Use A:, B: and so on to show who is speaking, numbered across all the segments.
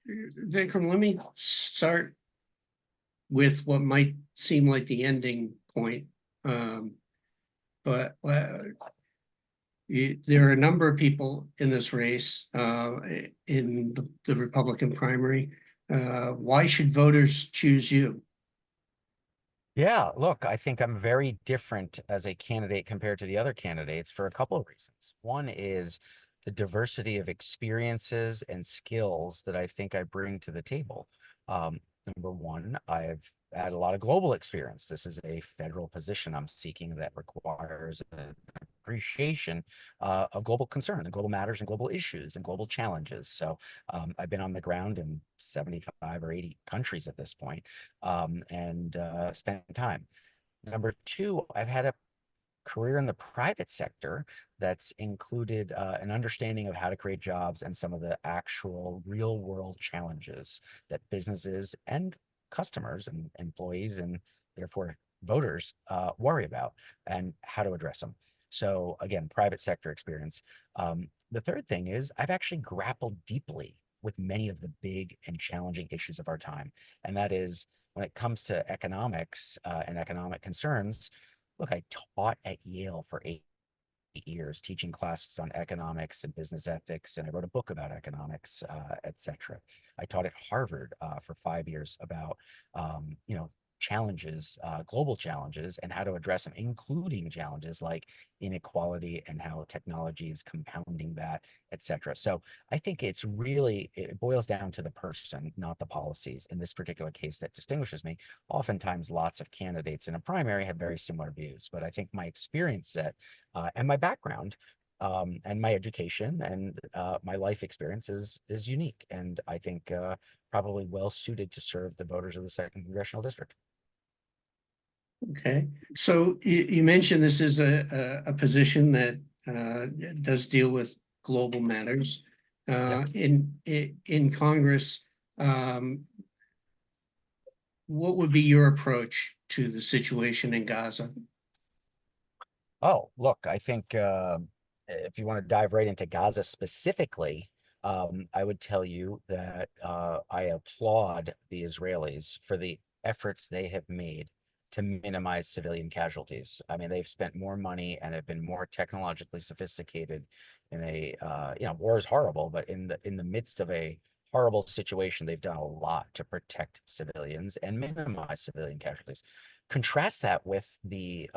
A: Vikram, let me start with what might seem like the ending point. Um, but there are a number of people in this race in the Republican primary. Why should voters choose you?
B: Yeah, look, I think I'm very different as a candidate compared to the other candidates for a couple of reasons. One is the diversity of experiences and skills that I think I bring to the table. Um, Number one, I've had a lot of global experience. This is a federal position I'm seeking that requires an appreciation of global concerns and global matters and global issues and global challenges. So I've been on the ground in 75 or 80 countries at this point, and spend time. Number two, I've had a career in the private sector that's included an understanding of how to create jobs and some of the actual real world challenges that businesses and customers and employees and therefore voters worry about and how to address them. So again, private sector experience. The third thing is I've actually grappled deeply with many of the big and challenging issues of our time. And that is when it comes to economics and economic concerns. Look, I taught at Yale for 8 years, teaching classes on economics and business ethics, and I wrote a book about economics, etc. I taught at Harvard for 5 years about, challenges, global challenges, and how to address them, including challenges like inequality and how technology is compounding that, etc. So I think it boils down to the person, not the policies. In this particular case, that distinguishes me. Oftentimes, lots of candidates in a primary have very similar views, but I think my experience set and my background and my education and my life experience is unique, and I think probably well suited to serve the voters of the second congressional district.
A: Okay, so you mentioned this is a position that does deal with global matters.
B: Yep.
A: In Congress, um, what would be your approach to the situation in Gaza?
B: Oh, look, I think if you want to dive right into Gaza specifically, I would tell you that I applaud the Israelis for the efforts they have made to minimize civilian casualties. I mean, they've spent more money and have been more technologically sophisticated in war is horrible, but in the midst of a horrible situation, they've done a lot to protect civilians and minimize civilian casualties. Contrast that with the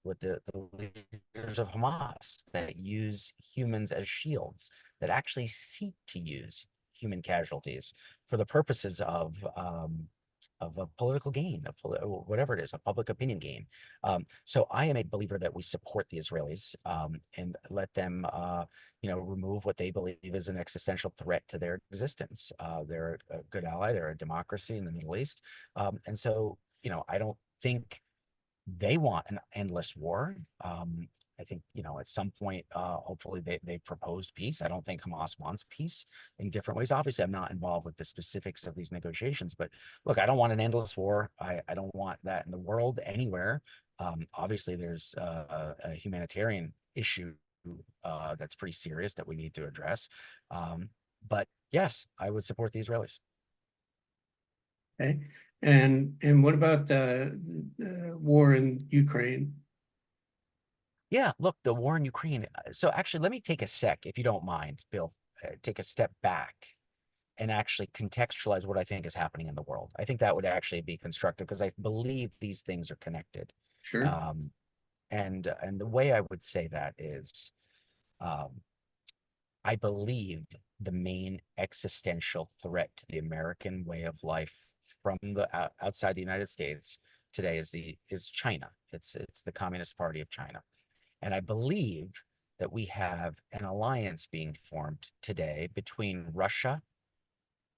B: leaders of Hamas that use humans as shields, that actually seek to use human casualties for the purposes of a political gain, of whatever it is, a public opinion gain. So I am a believer that we support the Israelis and let them, remove what they believe is an existential threat to their existence. They're a good ally. They're a democracy in the Middle East, and so I don't think they want an endless war. I think, at some point, hopefully they proposed peace. I don't think Hamas wants peace in different ways. Obviously, I'm not involved with the specifics of these negotiations, but look, I don't want an endless war. I don't want that in the world anywhere. Obviously, there's a humanitarian issue that's pretty serious that we need to address. But yes, I would support the Israelis.
A: Okay, and what about the war in Ukraine?
B: Yeah, look, the war in Ukraine. So actually, let me take a sec, if you don't mind, Bill, take a step back and actually contextualize what I think is happening in the world. I think that would actually be constructive because I believe these things are connected.
A: Sure.
B: Um, and the way I would say that is, um, I believe the main existential threat to the American way of life from the outside the United States today is China. It's the Communist Party of China. And I believe that we have an alliance being formed today between Russia,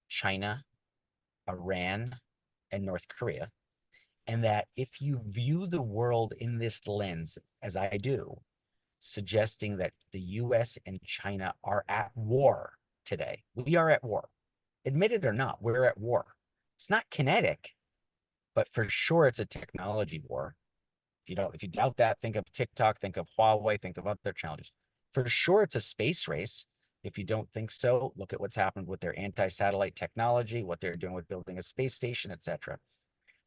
B: China, Iran, and North Korea. And that if you view the world in this lens, as I do, suggesting that the US and China are at war today, we are at war. Admit it or not, we're at war. It's not kinetic, but for sure it's a technology war. If you doubt that, think of TikTok, think of Huawei, think of other challenges. For sure, it's a space race. If you don't think so, look at what's happened with their anti-satellite technology, what they're doing with building a space station, etc.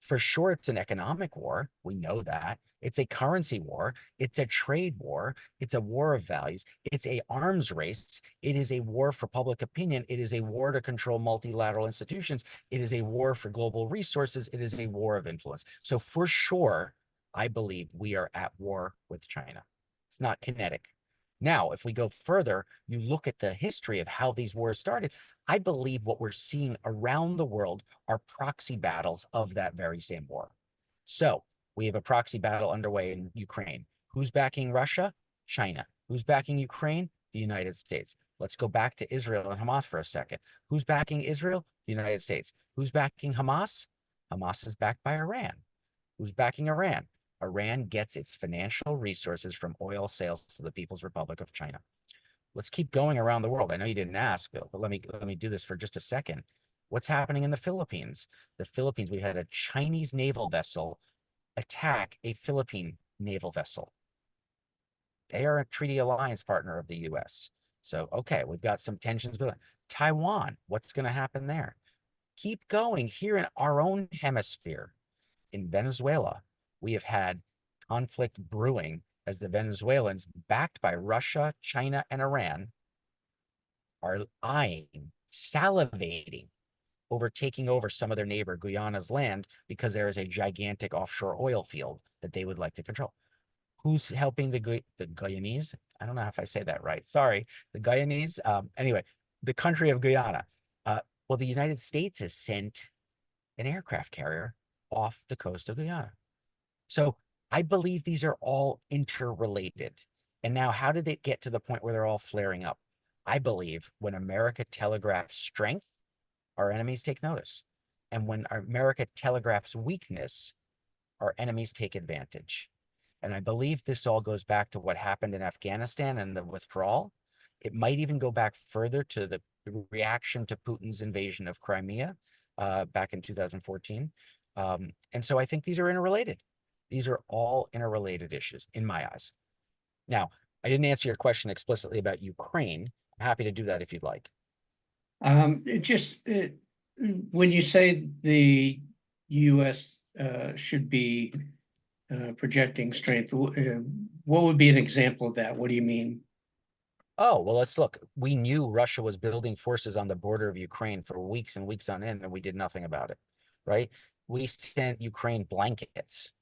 B: For sure, it's an economic war. We know that. It's a currency war. It's a trade war. It's a war of values. It's a arms race. It is a war for public opinion. It is a war to control multilateral institutions. It is a war for global resources. It is a war of influence. So for sure, I believe we are at war with China. It's not kinetic. Now, if we go further, you look at the history of how these wars started. I believe what we're seeing around the world are proxy battles of that very same war. So we have a proxy battle underway in Ukraine. Who's backing Russia? China. Who's backing Ukraine? The United States. Let's go back to Israel and Hamas for a second. Who's backing Israel? The United States. Who's backing Hamas? Hamas is backed by Iran. Who's backing Iran? Iran gets its financial resources from oil sales to the People's Republic of China. Let's keep going around the world. I know you didn't ask, Bill, but let me do this for just a second. What's happening in the Philippines? The Philippines, we had a Chinese naval vessel attack a Philippine naval vessel. They are a treaty alliance partner of the US. So, okay, we've got some tensions with Taiwan. What's going to happen there? Keep going here in our own hemisphere. In Venezuela, we have had conflict brewing as the Venezuelans, backed by Russia, China, and Iran, are eyeing, salivating over taking over some of their neighbor Guyana's land because there is a gigantic offshore oil field that they would like to control. Who's helping the Guyanese? I don't know if I say that right. Sorry, the Guyanese. Anyway, the country of Guyana. Well, the United States has sent an aircraft carrier off the coast of Guyana. So I believe these are all interrelated. And now, how did it get to the point where they're all flaring up? I believe when America telegraphs strength, our enemies take notice. And when America telegraphs weakness, our enemies take advantage. And I believe this all goes back to what happened in Afghanistan and the withdrawal. It might even go back further to the reaction to Putin's invasion of Crimea back in 2014. And so I think these are interrelated. These are all interrelated issues in my eyes. Now, I didn't answer your question explicitly about Ukraine. I'm happy to do that if you'd like.
A: When you say the U.S. Should be projecting strength, what would be an example of that? What do you mean?
B: Oh, well, let's look. We knew Russia was building forces on the border of Ukraine for weeks and weeks on end, and we did nothing about it, right? We sent Ukraine blankets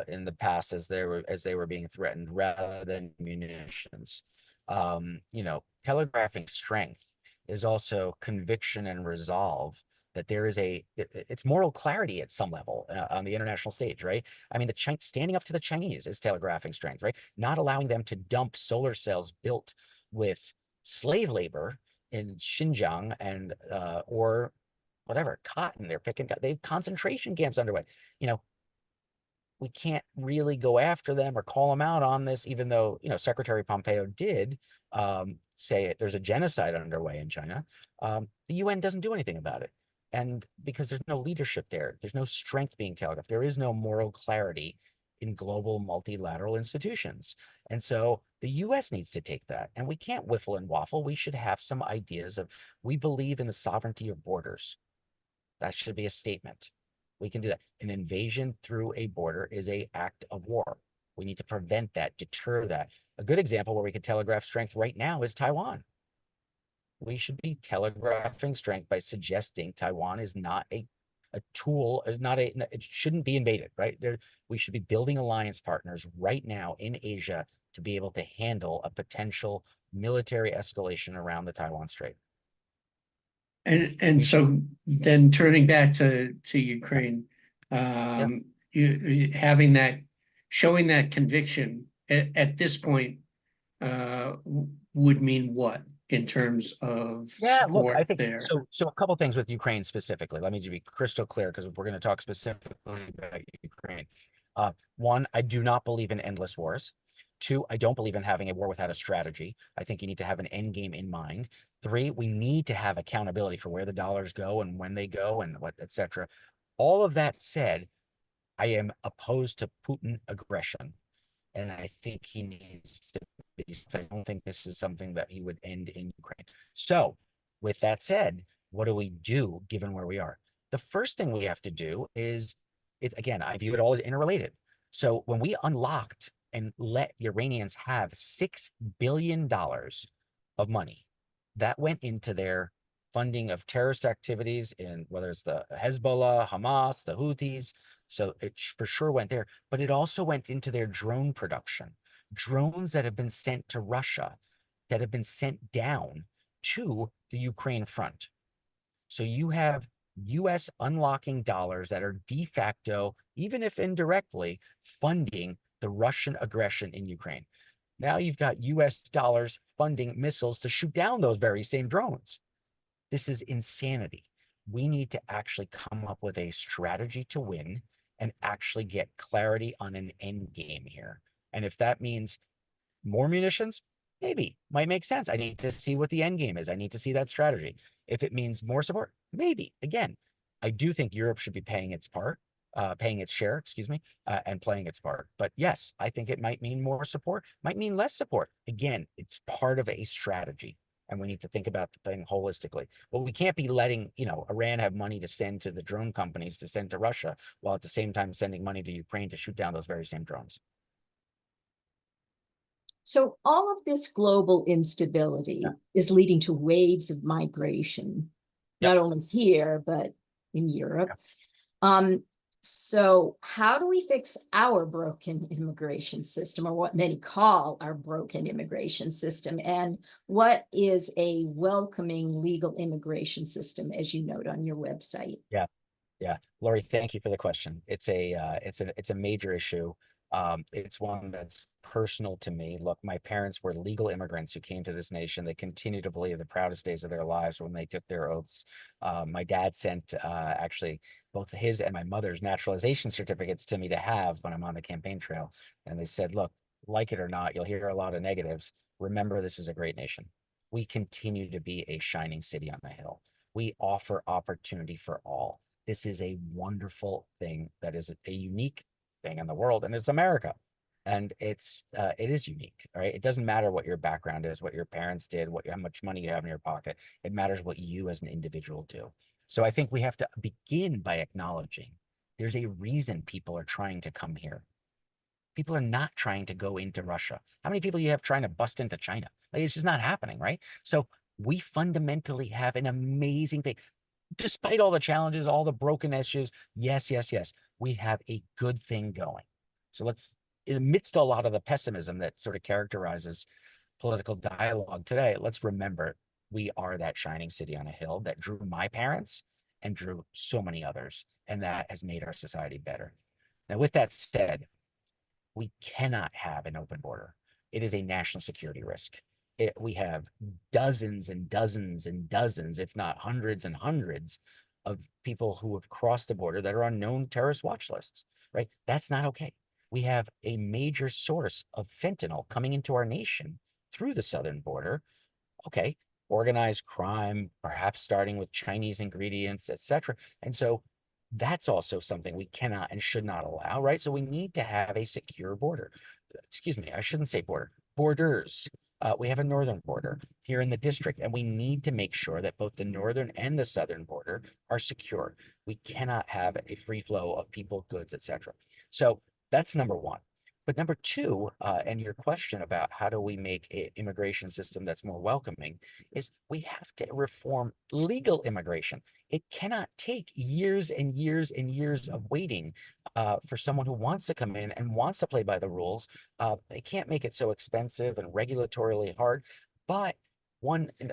B: in the past as they were being threatened rather than munitions. Telegraphing strength is also conviction and resolve that there is it's moral clarity at some level on the international stage, right? I mean, standing up to the Chinese is telegraphing strength, right? Not allowing them to dump solar cells built with slave labor in Xinjiang and or whatever cotton they're picking. They have concentration camps underway. You know, we can't really go after them or call them out on this, even though, Secretary Pompeo did say there's a genocide underway in China. The UN doesn't do anything about it. And because there's no leadership there, there's no strength being telegraphed. There is no moral clarity in global multilateral institutions. And so the US needs to take that. And we can't whiffle and waffle. We should have some ideas of, we believe in the sovereignty of borders. That should be a statement. We can do that. An invasion through a border is an act of war. We need to prevent that, deter that. A good example where we could telegraph strength right now is Taiwan. We should be telegraphing strength by suggesting Taiwan is not a tool, it shouldn't be invaded, right? We should be building alliance partners right now in Asia to be able to handle a potential military escalation around the Taiwan Strait.
A: And so then turning back to Ukraine,
B: Yeah.
A: you having that, showing that conviction at this point would mean what in terms of
B: Yeah, look, I
A: support
B: think
A: there?
B: so a couple things with Ukraine specifically. Let me just be crystal clear because if we're going to talk specifically about Ukraine. One, I do not believe in endless wars. Two, I don't believe in having a war without a strategy. I think you need to have an end game in mind. Three, we need to have accountability for where the dollars go and when they go and what, etc. All of that said, I am opposed to Putin aggression, and I think he needs to I don't think this is something that he would end in Ukraine. So, with that said, what do we do given where we are? The first thing we have to do is, again, I view it all as interrelated. So, when we unlocked and let the Iranians have $6 billion of money, that went into their funding of terrorist activities in whether it's the Hezbollah, Hamas, the Houthis. So it for sure went there, but it also went into their drone production, drones that have been sent to Russia, that have been sent down to the Ukraine front. So you have US unlocking dollars that are de facto, even if indirectly, funding the Russian aggression in Ukraine. Now you've got US dollars funding missiles to shoot down those very same drones. This is insanity. We need to actually come up with a strategy to win and actually get clarity on an end game here. And if that means more munitions, maybe might make sense. I need to see what the end game is. I need to see that strategy. If it means more support, maybe. Again, I do think Europe should be paying its part, paying its share, excuse me, and playing its part. But yes, I think it might mean more support, might mean less support. Again, it's part of a strategy. And we need to think about the thing holistically. But we can't be letting, Iran have money to send to the drone companies to send to Russia, while at the same time sending money to Ukraine to shoot down those very same drones.
C: So all of this global instability is leading to waves of migration, not only here, but in Europe. So how do we fix our broken immigration system, or what many call our broken immigration system? And what is a welcoming legal immigration system, as you note on your website?
B: Yeah, Lori, thank you for the question. It's a major issue. It's one that's personal to me. Look, my parents were legal immigrants who came to this nation. They continue to believe the proudest days of their lives when they took their oaths. My dad sent actually both his and my mother's naturalization certificates to me to have when I'm on the campaign trail. And they said, look, like it or not, you'll hear a lot of negatives. Remember, this is a great nation. We continue to be a shining city on a hill. We offer opportunity for all. This is a wonderful thing that is a unique thing in the world, and it's America. And it is unique, right? It doesn't matter what your background is, what your parents did, how much money you have in your pocket. It matters what you as an individual do. So I think we have to begin by acknowledging there's a reason people are trying to come here. People are not trying to go into Russia. How many people you have trying to bust into China? Like, it's just not happening, right? So we fundamentally have an amazing thing. Despite all the challenges, all the broken issues, yes, we have a good thing going. So let's, amidst a lot of the pessimism that sort of characterizes political dialogue today, let's remember we are that shining city on a hill that drew my parents and drew so many others, and that has made our society better. Now, with that said, we cannot have an open border. It is a national security risk. We have dozens and dozens and dozens, if not hundreds and hundreds of people who have crossed the border that are on known terrorist watch lists, right? That's not okay. We have a major source of fentanyl coming into our nation through the southern border. Okay, organized crime, perhaps starting with Chinese ingredients, etc. And so that's also something we cannot and should not allow, right? So we need to have a secure border. Excuse me, I shouldn't say border, borders. We have a northern border here in the district, and we need to make sure that both the northern and the southern border are secure. We cannot have a free flow of people, goods, etc. So that's number one. But number two, and your question about how do we make an immigration system that's more welcoming, is we have to reform legal immigration. It cannot take years and years and years of waiting for someone who wants to come in and wants to play by the rules. They can't make it so expensive and regulatorily hard. But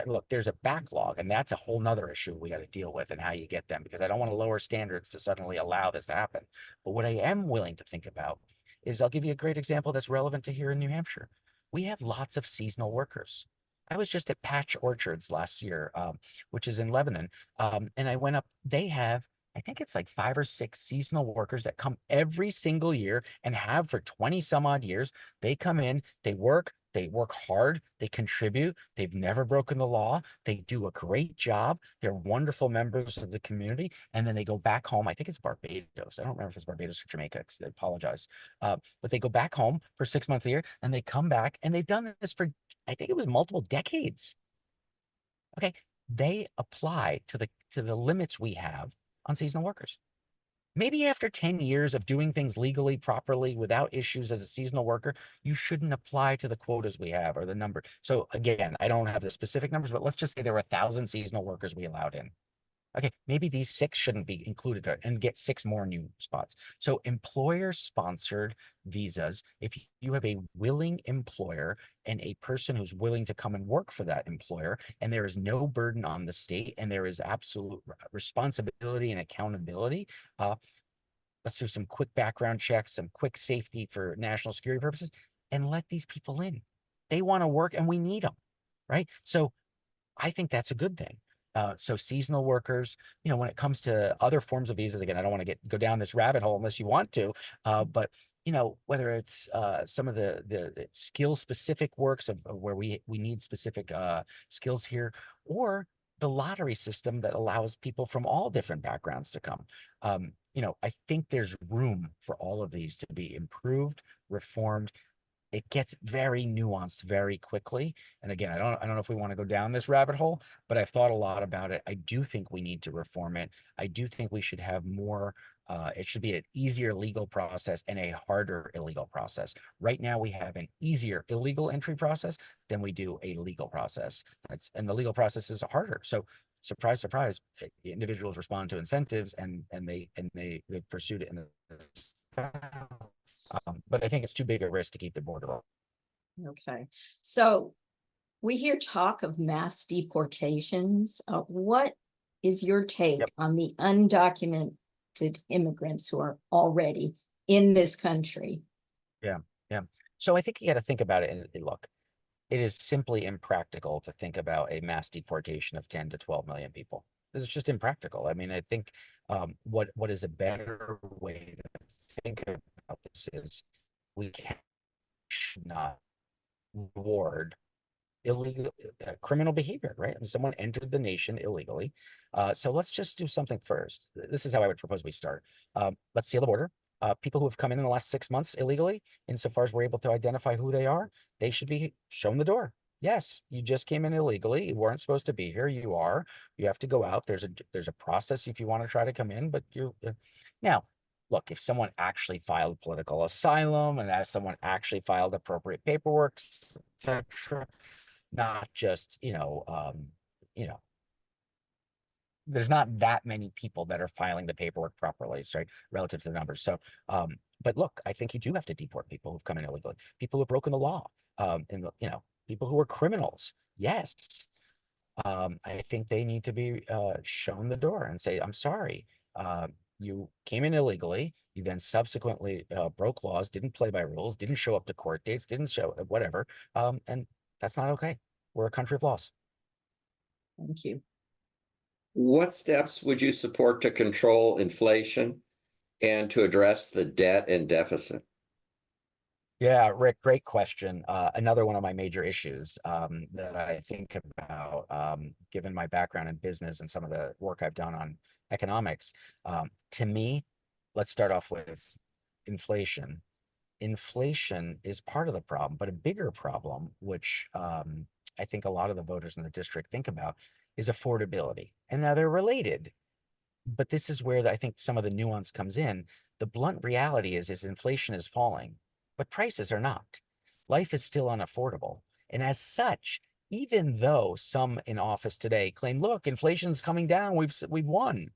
B: look, there's a backlog, and that's a whole nother issue we got to deal with and how you get them, because I don't want to lower standards to suddenly allow this to happen. But what I am willing to think about is, I'll give you a great example that's relevant to here in New Hampshire. We have lots of seasonal workers. I was just at Patch Orchards last year, which is in Lebanon, and I went up. They have, I think it's like 5 or 6 seasonal workers that come every single year and have for 20 some odd years. They come in, they work, They work hard, they contribute, they've never broken the law, they do a great job, they're wonderful members of the community, and then they go back home. I think it's Barbados. I don't remember if it's Barbados or Jamaica, I apologize. But they go back home for 6 months a year, and they come back, and they've done this for, I think it was multiple decades. Okay, they apply to the limits we have on seasonal workers. Maybe after 10 years of doing things legally, properly, without issues as a seasonal worker, you shouldn't apply to the quotas we have or the number. So again, I don't have the specific numbers, but let's just say there were 1,000 seasonal workers we allowed in. Okay, maybe these 6 shouldn't be included and get 6 more new spots. So employer-sponsored visas, if you have a willing employer and a person who's willing to come and work for that employer, and there is no burden on the state, and there is absolute responsibility and accountability, let's do some quick background checks, some quick safety for national security purposes, and let these people in. They want to work and we need them, right? So I think that's a good thing. So seasonal workers, when it comes to other forms of visas, again, I don't want to go down this rabbit hole unless you want to, but whether it's some of the skill specific works of where we need specific skills here, or the lottery system that allows people from all different backgrounds to come. I think there's room for all of these to be improved, reformed. It gets very nuanced very quickly. And again, I don't know if we want to go down this rabbit hole, but I've thought a lot about it. I do think we need to reform it. I do think we should have more, it should be an easier legal process and a harder illegal process. Right now we have an easier illegal entry process than we do a legal process. And the legal process is harder. So surprise, surprise, individuals respond to incentives and they pursued it in the but I think it's too big a risk to keep the border open.
C: Okay, so we hear talk of mass deportations. What is your take on the undocumented immigrants who are already in this country?
B: Yeah. So I think you got to think about it and look, it is simply impractical to think about a mass deportation of 10 to 12 million people. This is just impractical. I mean, I think what is a better way to think about this is we should not reward illegal criminal behavior, right? And someone entered the nation illegally. So let's just do something first. This is how I would propose we start. Let's seal the border. People who have come in the last 6 months illegally, insofar as we're able to identify who they are, they should be shown the door. Yes, you just came in illegally. You weren't supposed to be here. You are. You have to go out. There's a process if you want to try to come in, but you're now. Look, if someone actually filed political asylum and as someone actually filed appropriate paperwork, etc., not just there's not that many people that are filing the paperwork properly, right, relative to the numbers. So but look, I think you do have to deport people who've come in illegally, people who've broken the law, and people who are criminals. Yes, I think they need to be shown the door and say, I'm sorry, you came in illegally, you then subsequently broke laws, didn't play by rules, didn't show up to court dates, didn't show whatever, and that's not okay. We're a country of laws.
C: Thank you.
D: What steps would you support to control inflation and to address the debt and deficit?
B: Yeah, Rick, great question. Another one of my major issues that I think about, given my background in business and some of the work I've done on economics. To me, let's start off with inflation. Inflation is part of the problem, but a bigger problem, which I think a lot of the voters in the district think about, is affordability. And now they're related, but this is where I think some of the nuance comes in. The blunt reality is inflation is falling, but prices are not. Life is still unaffordable. And as such, even though some in office today claim, look, inflation's coming down, we've won.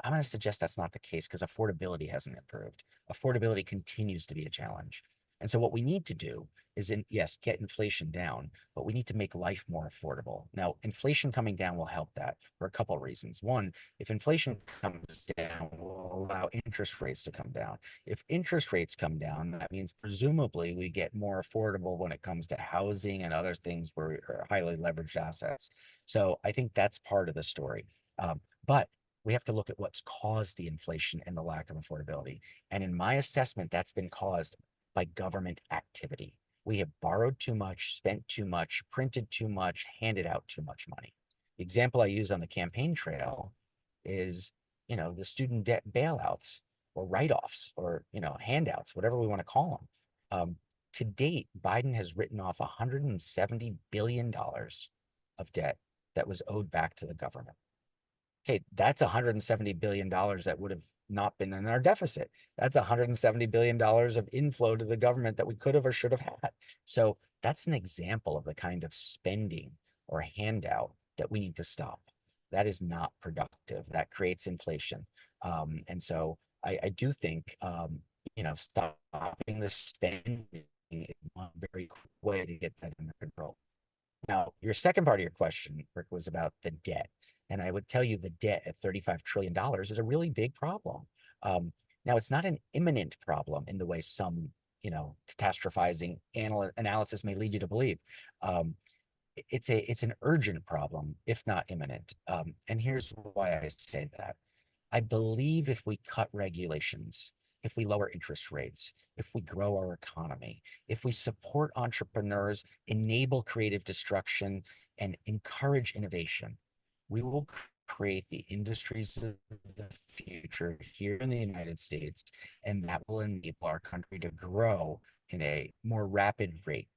B: I'm going to suggest that's not the case because affordability hasn't improved. Affordability continues to be a challenge. And so what we need to do is, yes, get inflation down, but we need to make life more affordable. Now, inflation coming down will help that for a couple of reasons. One, if inflation comes down, will allow interest rates to come down. If interest rates come down, that means presumably we get more affordable when it comes to housing and other things where are highly leveraged assets. So I think that's part of the story. But we have to look at what's caused the inflation and the lack of affordability. And in my assessment, that's been caused by government activity. We have borrowed too much, spent too much, printed too much, handed out too much money. The example I use on the campaign trail is, the student debt bailouts or write-offs or, handouts, whatever we want to call them. To date, Biden has written off $170 billion of debt that was owed back to the government. Okay, that's $170 billion that would have not been in our deficit. That's $170 billion of inflow to the government that we could have or should have had. So that's an example of the kind of spending or handout that we need to stop. That is not productive. That creates inflation. And so I do think, stopping the spending is one very quick way to get that under control. Now, your second part of your question, Rick, was about the debt. And I would tell you the debt at $35 trillion is a really big problem. Now, it's not an imminent problem in the way some, catastrophizing analysis may lead you to believe. It's an urgent problem, if not imminent. And here's why I say that. I believe if we cut regulations, if we lower interest rates, if we grow our economy, if we support entrepreneurs, enable creative destruction, and encourage innovation, we will create the industries of the future here in the United States, and that will enable our country to grow in a more rapid rate.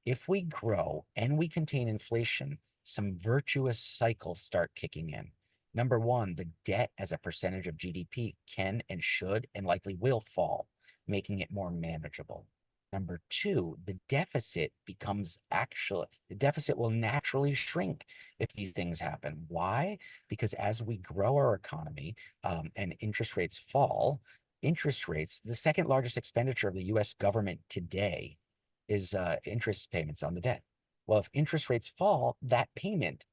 B: If we grow and we contain inflation, some virtuous cycles start kicking in. Number one, the debt as a percentage of GDP can and should and likely will fall, making it more manageable. Number two, the deficit will naturally shrink if these things happen. Why? Because as we grow our economy and interest rates fall, the second largest expenditure of the US government today is interest payments on the debt. Well, if interest rates fall, that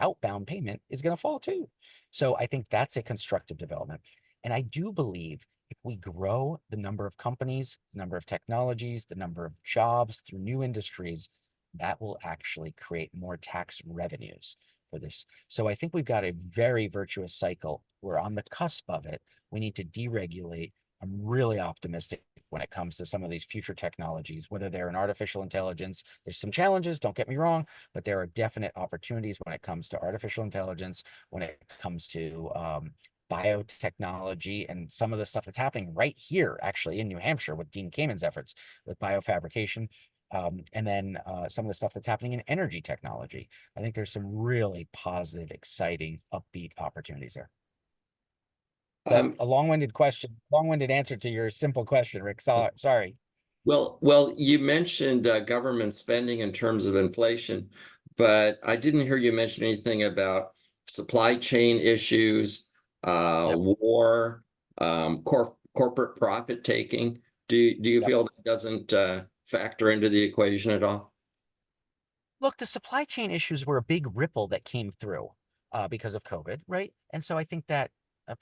B: outbound payment, is going to fall too. So I think that's a constructive development. And I do believe if we grow the number of companies, the number of technologies, the number of jobs through new industries, that will actually create more tax revenues for this. So I think we've got a very virtuous cycle. We're on the cusp of it. We need to deregulate. I'm really optimistic when it comes to some of these future technologies, whether they're in artificial intelligence. There's some challenges, don't get me wrong, but there are definite opportunities when it comes to artificial intelligence, when it comes to biotechnology, and some of the stuff that's happening right here, actually, in New Hampshire with Dean Kamen's efforts with biofabrication. And then some of the stuff that's happening in energy technology. I think there's some really positive, exciting, upbeat opportunities there. So a long-winded answer to your simple question, Rick. Sorry.
D: Well, you mentioned government spending in terms of inflation, but I didn't hear you mention anything about supply chain issues, war, corporate profit taking. Do you feel that doesn't factor into the equation at all?
B: Look, the supply chain issues were a big ripple that came through because of COVID, right? And so I think that,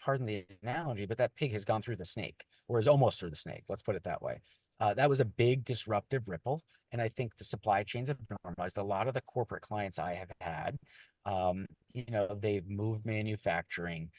B: pardon the analogy, but that pig has gone through the snake, or is almost through the snake. Let's put it that way. That was a big disruptive ripple. And I think the supply chains have normalized. A lot of the corporate clients I have had, they've moved manufacturing.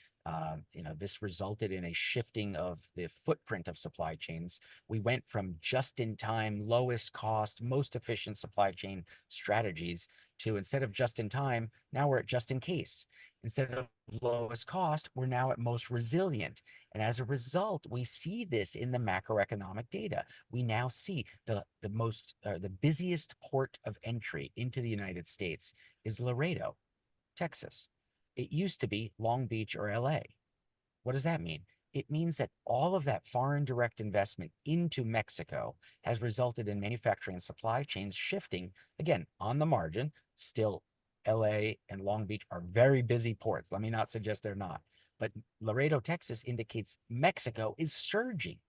B: This resulted in a shifting of the footprint of supply chains. We went from just-in-time, lowest cost, most efficient supply chain strategies to, instead of just-in-time, now we're at just-in-case. Instead of lowest cost, we're now at most resilient. And as a result, we see this in the macroeconomic data. We now see the busiest port of entry into the United States is Laredo, Texas. It used to be Long Beach or LA. What does that mean? It means that all of that foreign direct investment into Mexico has resulted in manufacturing and supply chains shifting, again, on the margin. Still, LA and Long Beach are very busy ports. Let me not suggest they're not. But Laredo, Texas indicates Mexico is surging.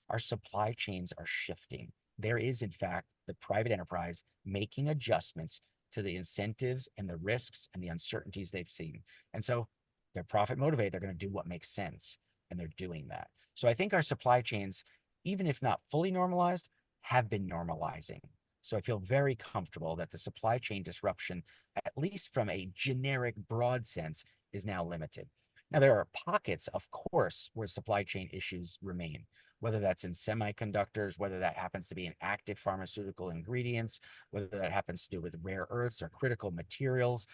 B: Our supply chains are shifting. There is, in fact, the private enterprise making adjustments to the incentives and the risks and the uncertainties they've seen. And so they're profit motivated. They're going to do what makes sense. And they're doing that. So I think our supply chains, even if not fully normalized, have been normalizing. So I feel very comfortable that the supply chain disruption, at least from a generic broad sense, is now limited. Now, there are pockets, of course, where supply chain issues remain, whether that's in semiconductors, whether that happens to be in active pharmaceutical ingredients, whether that happens to do with rare earths or critical materials.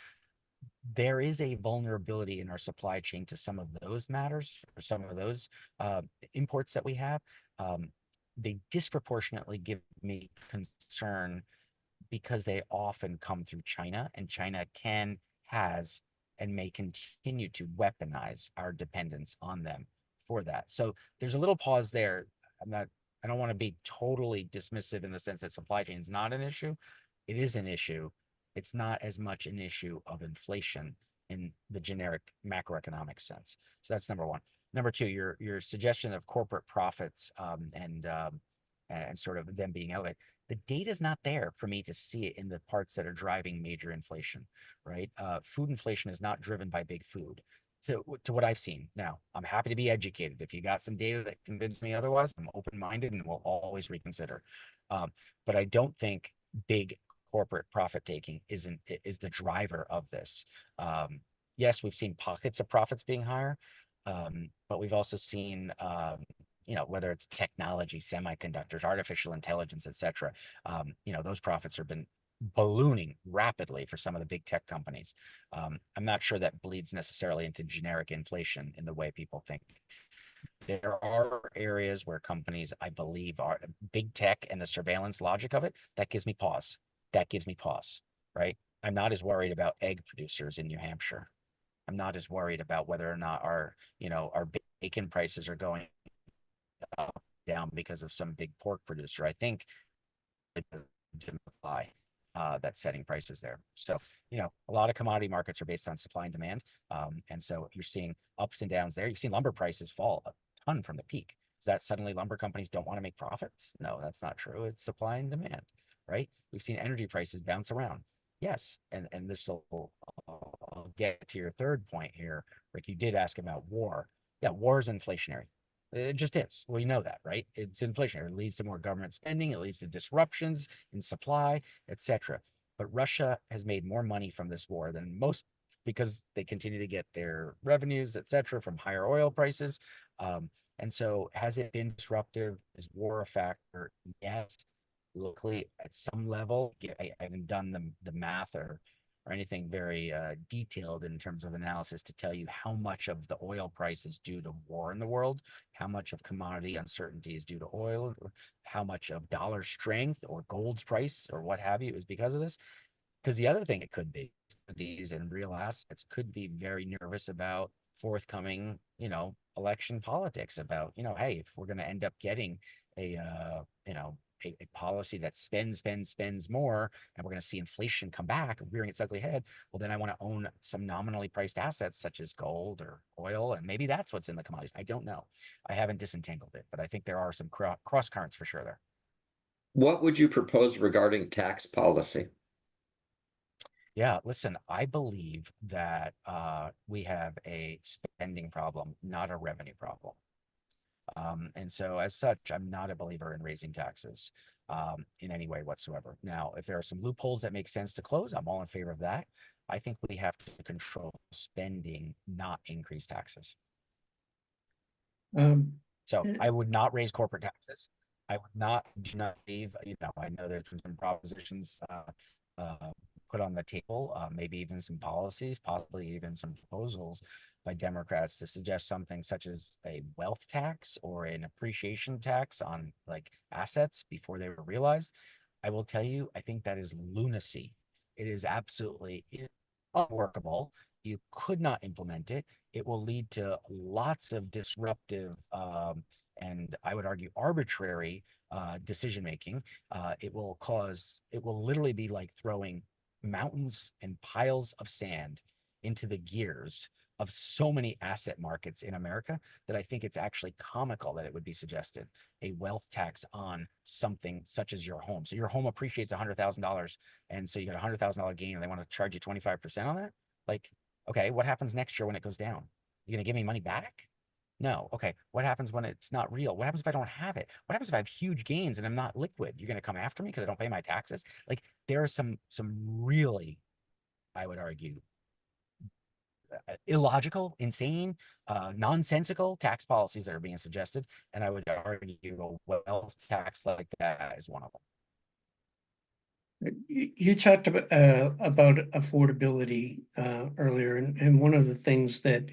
B: There is a vulnerability in our supply chain to some of those matters or some of those imports that we have. They disproportionately give me concern because they often come through China, and China has, and may continue to weaponize our dependence on them for that. So there's a little pause there. I don't want to be totally dismissive in the sense that supply chain is not an issue. It is an issue. It's not as much an issue of inflation in the generic macroeconomic sense. So that's number one. Number two, your suggestion of corporate profits and sort of them being elevated. The data is not there for me to see it in the parts that are driving major inflation, right? Food inflation is not driven by big food. To what I've seen. Now, I'm happy to be educated. If you got some data that convinces me otherwise, I'm open-minded and will always reconsider. But I don't think big corporate profit taking is the driver of this. Yes, we've seen pockets of profits being higher, but we've also seen whether it's technology, semiconductors, artificial intelligence, et cetera, those profits have been ballooning rapidly for some of the big tech companies. I'm not sure that bleeds necessarily into generic inflation in the way people think. There are areas where companies, I believe, are big tech and the surveillance logic of it. That gives me pause. Right? I'm not as worried about egg producers in New Hampshire. I'm not as worried about whether or not our bacon prices are going up, down because of some big pork producer. I think it doesn't apply that's setting prices there. So, a lot of commodity markets are based on supply and demand. And so you're seeing ups and downs there. You've seen lumber prices fall a ton from the peak. Is that suddenly lumber companies don't want to make profits? No, that's not true. It's supply and demand, right? We've seen energy prices bounce around. Yes. And this will, I'll get to your third point here. Rick, you did ask about war. Yeah, war is inflationary. It just is. We know that, right? It's inflationary. It leads to more government spending. It leads to disruptions in supply, etc. But Russia has made more money from this war than most because they continue to get their revenues, etc., from higher oil prices. And so, has it been disruptive? Is war a factor? Yes, locally at some level. I haven't done the math or anything very detailed in terms of analysis to tell you how much of the oil price is due to war in the world, how much of commodity uncertainty is due to oil, how much of dollar strength or gold's price or what have you is because of this. Because the other thing it could be, these and real assets could be very nervous about forthcoming, election politics about, hey, if we're going to end up getting a policy that spends more, and we're going to see inflation come back, rearing its ugly head, well, then I want to own some nominally priced assets such as gold or oil, and maybe that's what's in the commodities. I don't know. I haven't disentangled it, but I think there are some cross currents for sure there.
D: What would you propose regarding tax policy?
B: Yeah, listen, I believe that we have a spending problem, not a revenue problem. And so as such, I'm not a believer in raising taxes in any way whatsoever. Now, if there are some loopholes that make sense to close, I'm all in favor of that. I think we have to control spending, not increase taxes. So I would not raise corporate taxes. I would not, do not leave, I know there's been some propositions put on the table, maybe even some policies, possibly even some proposals by Democrats to suggest something such as a wealth tax or an appreciation tax on like assets before they were realized. I will tell you, I think that is lunacy. It is absolutely unworkable. You could not implement it. It will lead to lots of disruptive and I would argue arbitrary decision making. It will literally be like throwing mountains and piles of sand into the gears of so many asset markets in America that I think it's actually comical that it would be suggested a wealth tax on something such as your home. So your home appreciates $100,000, and so you got $100,000 gain, and they want to charge you 25% on that. Like, okay, what happens next year when it goes down? You're gonna give me money back? No. Okay. What happens when it's not real? What happens if I don't have it? What happens if I have huge gains and I'm not liquid? You're gonna come after me because I don't pay my taxes? Like, there are some really, I would argue, illogical, insane, nonsensical tax policies that are being suggested. And I would argue a wealth tax like that is one of them.
A: You talked about affordability earlier, and one of the things that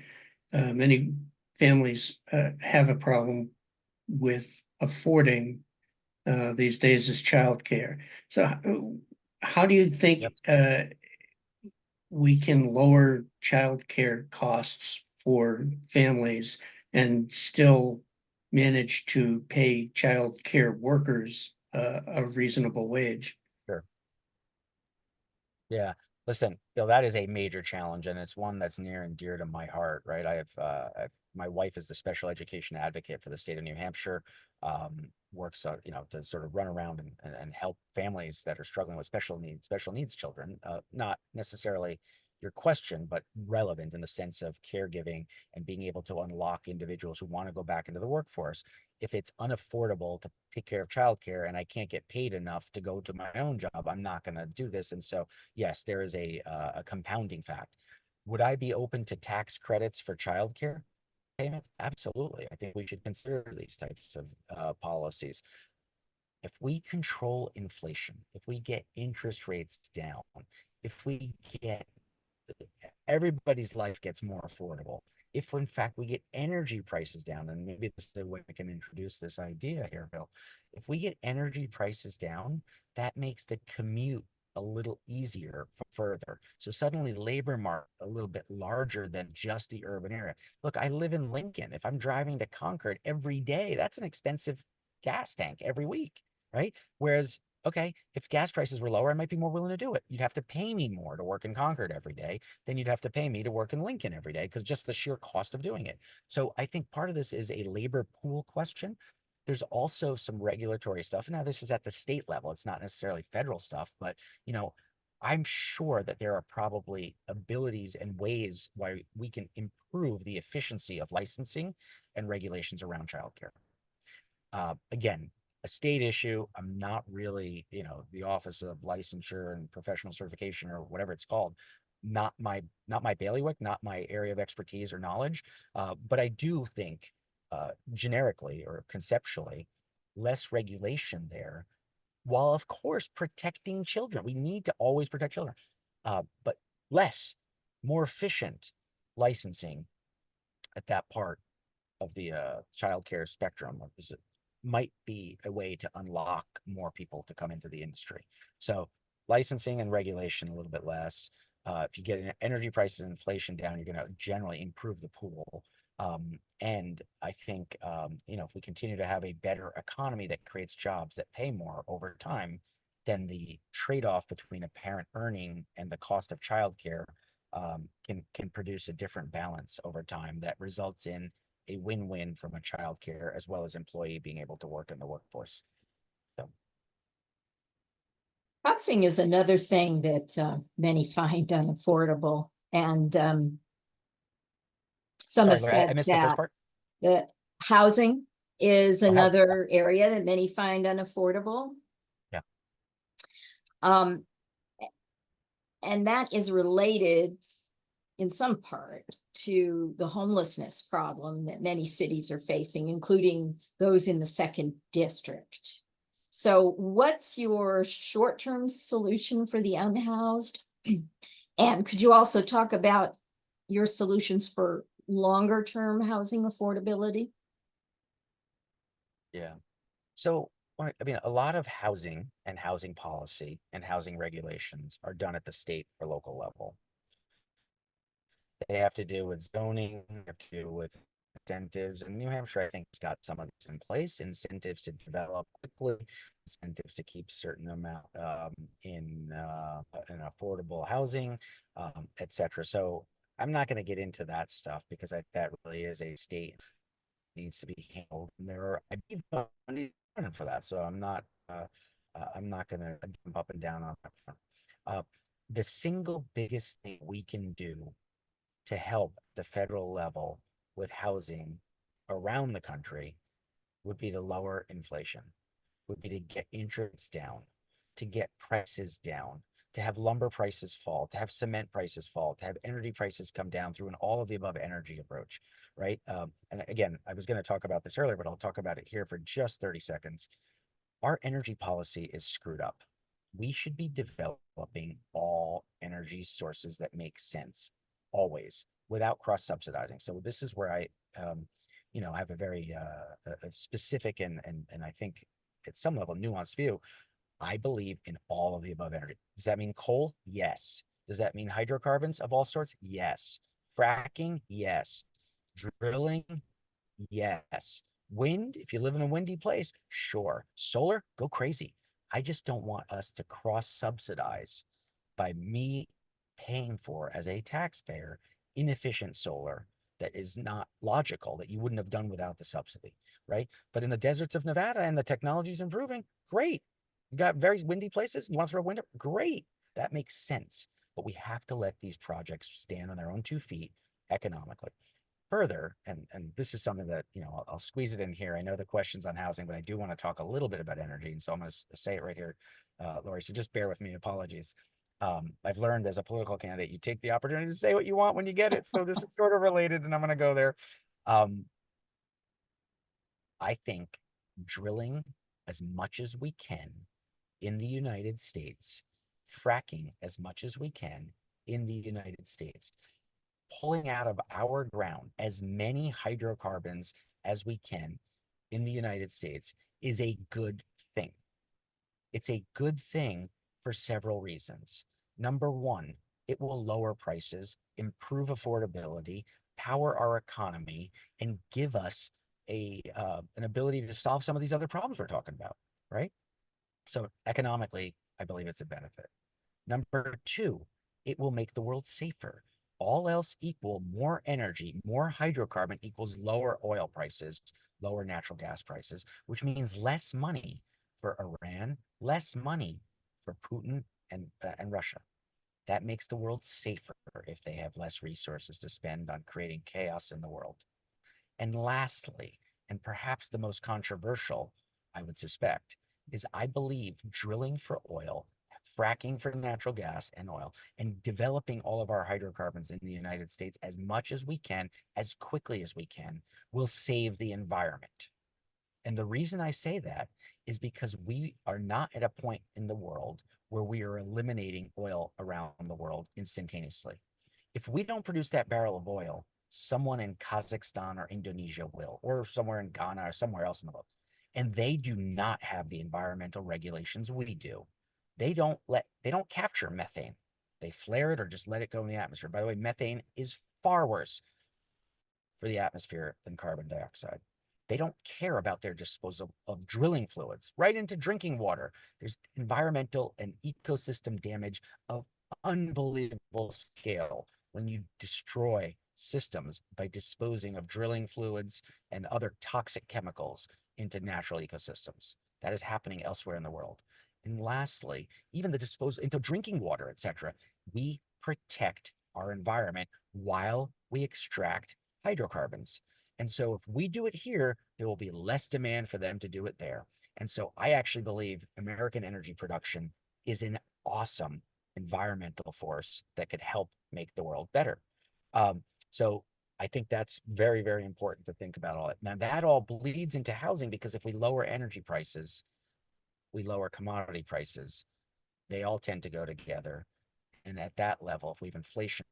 A: many families have a problem with affording these days is childcare. So how do you think we can lower childcare costs for families and still manage to pay childcare workers a reasonable wage?
B: Sure. Yeah. Listen, that is a major challenge, and it's one that's near and dear to my heart, right? My wife is the special education advocate for the state of New Hampshire, works, to sort of run around and help families that are struggling with special needs children, not necessarily your question, but relevant in the sense of caregiving and being able to unlock individuals who want to go back into the workforce. If it's unaffordable to take care of childcare and I can't get paid enough to go to my own job, I'm not going to do this. And so, yes, there is a compounding fact. Would I be open to tax credits for childcare payments? Absolutely. I think we should consider these types of policies. If we control inflation, if we get interest rates down, if we get everybody's life gets more affordable, if in fact we get energy prices down, and maybe this is the way we can introduce this idea here, Bill, if we get energy prices down, that makes the commute a little easier further. So suddenly labor market a little bit larger than just the urban area. Look, I live in Lincoln. If I'm driving to Concord every day, that's an expensive gas tank every week, right? Whereas, okay, if gas prices were lower, I might be more willing to do it. You'd have to pay me more to work in Concord every day than you'd have to pay me to work in Lincoln every day, because just the sheer cost of doing it. So I think part of this is a labor pool question. There's also some regulatory stuff. Now, this is at the state level. It's not necessarily federal stuff, but I'm sure that there are probably abilities and ways why we can improve the efficiency of licensing and regulations around childcare. Again, a state issue. I'm not really, the Office of Licensure and Professional Certification, or whatever it's called, not my bailiwick, not my area of expertise or knowledge. But I do think, generically or conceptually, less regulation there, while of course protecting children. We need to always protect children, but less, more efficient licensing at that part of the childcare spectrum might be a way to unlock more people to come into the industry. So licensing and regulation a little bit less. If you get energy prices and inflation down, you're going to generally improve the pool. And I think, if we continue to have a better economy that creates jobs that pay more over time, then the trade-off between a parent earning and the cost of childcare can produce a different balance over time that results in a win-win from a childcare as well as employee being able to work in the workforce. So.
C: Housing is another thing that many find unaffordable, and some have
B: Sorry, I
C: said
B: missed the first
C: that
B: part.
C: the housing is
B: Oh,
C: another area that many find unaffordable.
B: Yeah.
C: And that is related in some part to the homelessness problem that many cities are facing, including those in the 2nd District. So what's your short-term solution for the unhoused? And could you also talk about your solutions for longer-term housing affordability?
B: Yeah. So, a lot of housing and housing policy and housing regulations are done at the state or local level. They have to do with zoning, they have to do with incentives, and New Hampshire, I think, has got some of these in place: incentives to develop quickly, incentives to keep certain amount in affordable housing, etc. So I'm not going to get into that stuff because that really is a state needs to be handled, and there are, I believe, money for that. So I'm not going to jump up and down on that front. The single biggest thing we can do to help the federal level with housing around the country would be to lower inflation, would be to get interest down, to get prices down, to have lumber prices fall, to have cement prices fall, to have energy prices come down through an all of the above energy approach, right? And again, I was going to talk about this earlier, but I'll talk about it here for just 30 seconds. Our energy policy is screwed up. We should be developing all energy sources that make sense always without cross subsidizing. So this is where I, have a very a specific and I think at some level nuanced view. I believe in all of the above energy. Does that mean coal? Yes. Does that mean hydrocarbons of all sorts? Yes. Fracking? Yes. Drilling? Yes. Wind, if you live in a windy place, sure. Solar, go crazy. I just don't want us to cross subsidize by me paying for, as a taxpayer, inefficient solar that is not logical, that you wouldn't have done without the subsidy, right? But in the deserts of Nevada and the technology is improving, great. You got very windy places. You want to throw wind up? Great. That makes sense. But we have to let these projects stand on their own 2 feet economically. Further, and this is something that, I'll squeeze it in here. I know the question's on housing, but I do want to talk a little bit about energy. And so I'm going to say it right here, Lori. So just bear with me. Apologies. I've learned as a political candidate, you take the opportunity to say what you want when you get it. So this is sort of related, and I'm going to go there. I think drilling as much as we can in the United States, fracking as much as we can in the United States, pulling out of our ground as many hydrocarbons as we can in the United States is a good thing. It's a good thing for several reasons. Number one, it will lower prices, improve affordability, power our economy, and give us an ability to solve some of these other problems we're talking about, right? So economically, I believe it's a benefit. Number two, it will make the world safer. All else equal, more energy, more hydrocarbon equals lower oil prices, lower natural gas prices, which means less money for Iran, less money for Putin and Russia. That makes the world safer if they have less resources to spend on creating chaos in the world. And lastly, and perhaps the most controversial, I would suspect, is I believe drilling for oil, fracking for natural gas and oil, and developing all of our hydrocarbons in the United States as much as we can, as quickly as we can, will save the environment. And the reason I say that is because we are not at a point in the world where we are eliminating oil around the world instantaneously. If we don't produce that barrel of oil, someone in Kazakhstan or Indonesia will, or somewhere in Ghana or somewhere else in the world. And they do not have the environmental regulations we do. They don't capture methane. They flare it or just let it go in the atmosphere. By the way, methane is far worse for the atmosphere than carbon dioxide. They don't care about their disposal of drilling fluids right into drinking water. There's environmental and ecosystem damage of unbelievable scale when you destroy systems by disposing of drilling fluids and other toxic chemicals into natural ecosystems. That is happening elsewhere in the world. And lastly, even the disposal into drinking water, etc. We protect our environment while we extract hydrocarbons. And so if we do it here, there will be less demand for them to do it there. And so I actually believe American energy production is an awesome environmental force that could help make the world better. So I think that's very, very important to think about all that. Now that all bleeds into housing, because if we lower energy prices, we lower commodity prices. They all tend to go together. And at that level, if we have inflation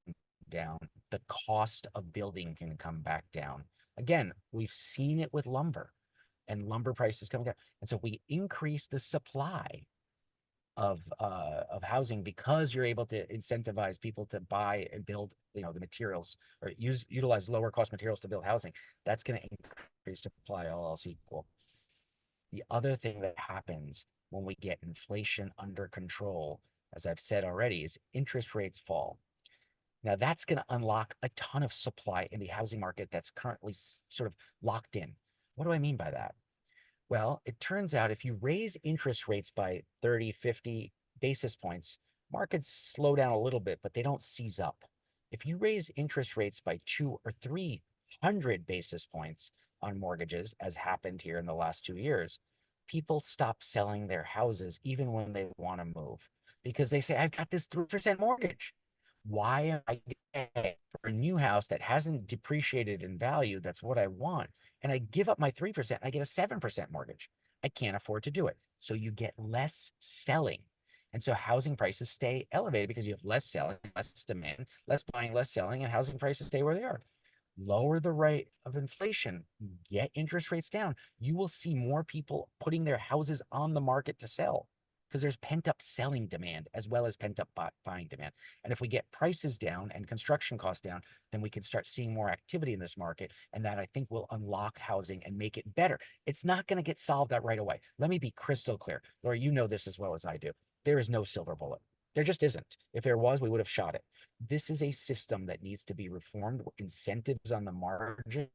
B: down, the cost of building can come back down. Again, we've seen it with lumber and lumber prices coming down. And so if we increase the supply of housing, because you're able to incentivize people to buy and build, the materials, or utilize lower cost materials to build housing, that's going to increase supply, all else equal. The other thing that happens when we get inflation under control, as I've said already, is interest rates fall. Now that's going to unlock a ton of supply in the housing market that's currently sort of locked in. What do I mean by that? Well, it turns out if you raise interest rates by 30, 50 basis points, markets slow down a little bit, but they don't seize up. If you raise interest rates by 200 or 300 basis points on mortgages, as happened here in the last 2 years, people stop selling their houses even when they want to move. because they say, I've got this 3% mortgage. Why am I getting for a new house that hasn't depreciated in value? That's what I want. And I give up my 3%, I get a 7% mortgage. I can't afford to do it. So you get less selling. And so housing prices stay elevated because you have less selling, less demand, less buying, less selling, and housing prices stay where they are. Lower the rate of inflation, get interest rates down. You will see more people putting their houses on the market to sell because there's pent-up selling demand as well as pent-up buying demand. And if we get prices down and construction costs down, then we can start seeing more activity in this market. And that, I think, will unlock housing and make it better. It's not going to get solved out right away. Let me be crystal clear. Laura, you know this as well as I do. There is no silver bullet. There just isn't. If there was, we would have shot it. This is a system that needs to be reformed. Incentives on the margin,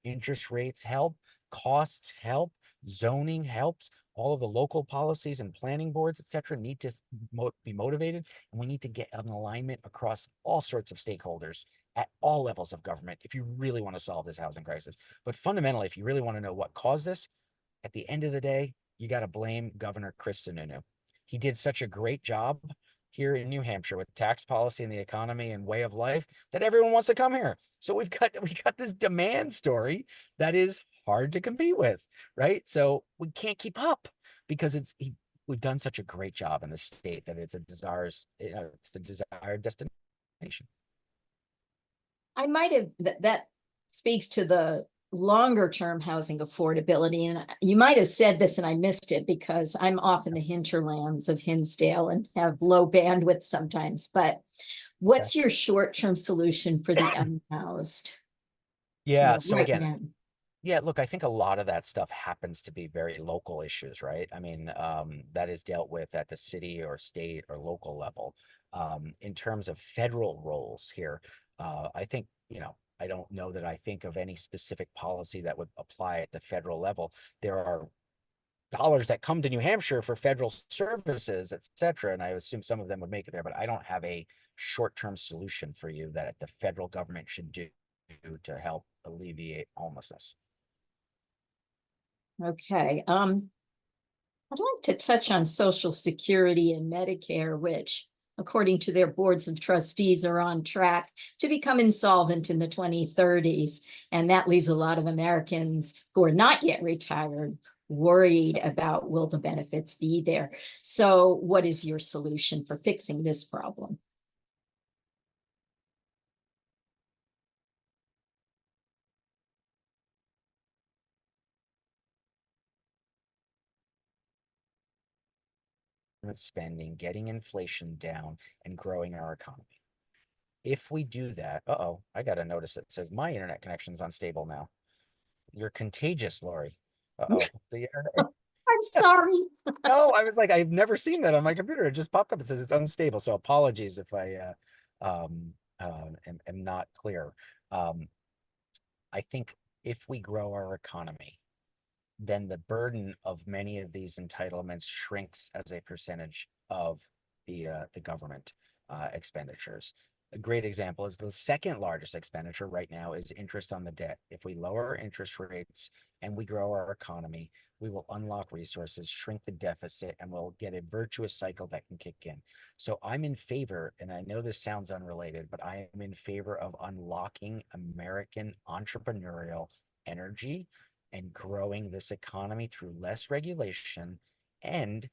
B: interest rates help, costs help, zoning helps. All of the local policies and planning boards, et cetera, need to be motivated. And we need to get an alignment across all sorts of stakeholders at all levels of government if you really want to solve this housing crisis. But fundamentally, if you really want to know what caused this, at the end of the day, you got to blame Governor Chris Sununu. He did such a great job here in New Hampshire with tax policy and the economy and way of life that everyone wants to come here. So we got this demand story that is hard to compete with, right? So we can't keep up because we've done such a great job in the state that it's a desired destination.
C: I might have, that speaks to the longer term housing affordability. And you might have said this and I missed it because I'm off in the hinterlands of Hinsdale and have low bandwidth sometimes. But what's your short term solution for the unhoused?
B: Yeah. So
C: right
B: again,
C: now?
B: yeah, look, I think a lot of that stuff happens to be very local issues, right? I mean, that is dealt with at the city or state or local level. In terms of federal roles here, I think, I don't know that I think of any specific policy that would apply at the federal level. There are dollars that come to New Hampshire for federal services, et cetera, and I assume some of them would make it there, but I don't have a short-term solution for you that the federal government should do to help alleviate homelessness.
C: Okay. I'd like to touch on Social Security and Medicare, which, according to their boards of trustees, are on track to become insolvent in the 2030s. And that leaves a lot of Americans who are not yet retired worried about, will the benefits be there? So what is your solution for fixing this problem?
B: Spending, getting inflation down, and growing our economy. If we do that, I got a notice that says my internet connection's unstable now. You're contagious, Lori. The internet.
C: I'm sorry.
B: No, I was like, I've never seen that on my computer. It just popped up. It says it's unstable. So apologies if I am not clear. I think if we grow our economy, then the burden of many of these entitlements shrinks as a percentage of the government expenditures. A great example is the second largest expenditure right now is interest on the debt. If we lower our interest rates and we grow our economy, we will unlock resources, shrink the deficit, and we'll get a virtuous cycle that can kick in. So I'm in favor, and I know this sounds unrelated, but I am in favor of unlocking American entrepreneurial energy and growing this economy through less regulation. And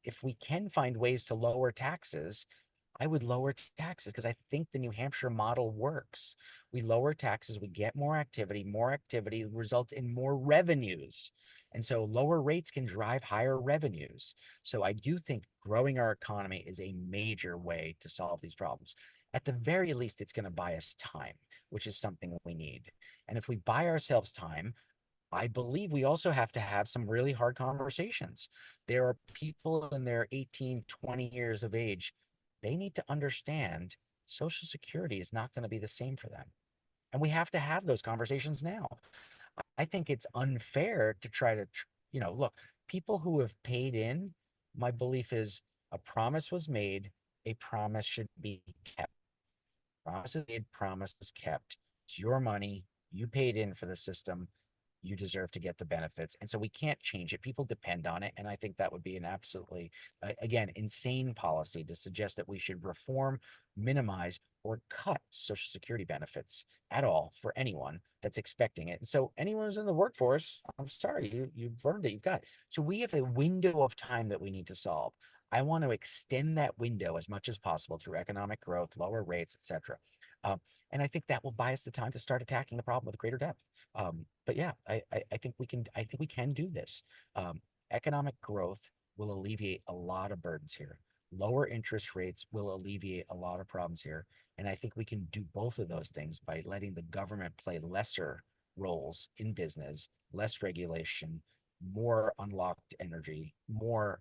B: if we can find ways to lower taxes, I would lower taxes because I think the New Hampshire model works. We lower taxes, we get more activity results in more revenues. And so lower rates can drive higher revenues. So I do think growing our economy is a major way to solve these problems. At the very least, it's going to buy us time, which is something we need. And if we buy ourselves time, I believe we also have to have some really hard conversations. There are people in their 18, 20 years of age. They need to understand Social Security is not going to be the same for them. And we have to have those conversations now. I think it's unfair to try to, look, people who have paid in, my belief is a promise was made, a promise should be kept. Promise is made, promise is kept. It's your money. You paid in for the system. you deserve to get the benefits. And so we can't change it. People depend on it. And I think that would be an absolutely, again, insane policy to suggest that we should reform, minimize, or cut Social Security benefits at all for anyone that's expecting it. And so anyone who's in the workforce, I'm sorry, you've earned it, you've got it. So we have a window of time that we need to solve. I want to extend that window as much as possible through economic growth, lower rates, et cetera. And I think that will buy us the time to start attacking the problem with greater depth. But yeah, I think we can do this. Economic growth will alleviate a lot of burdens here. Lower interest rates will alleviate a lot of problems here. And I think we can do both of those things by letting the government play lesser roles in business, less regulation, more unlocked energy, more,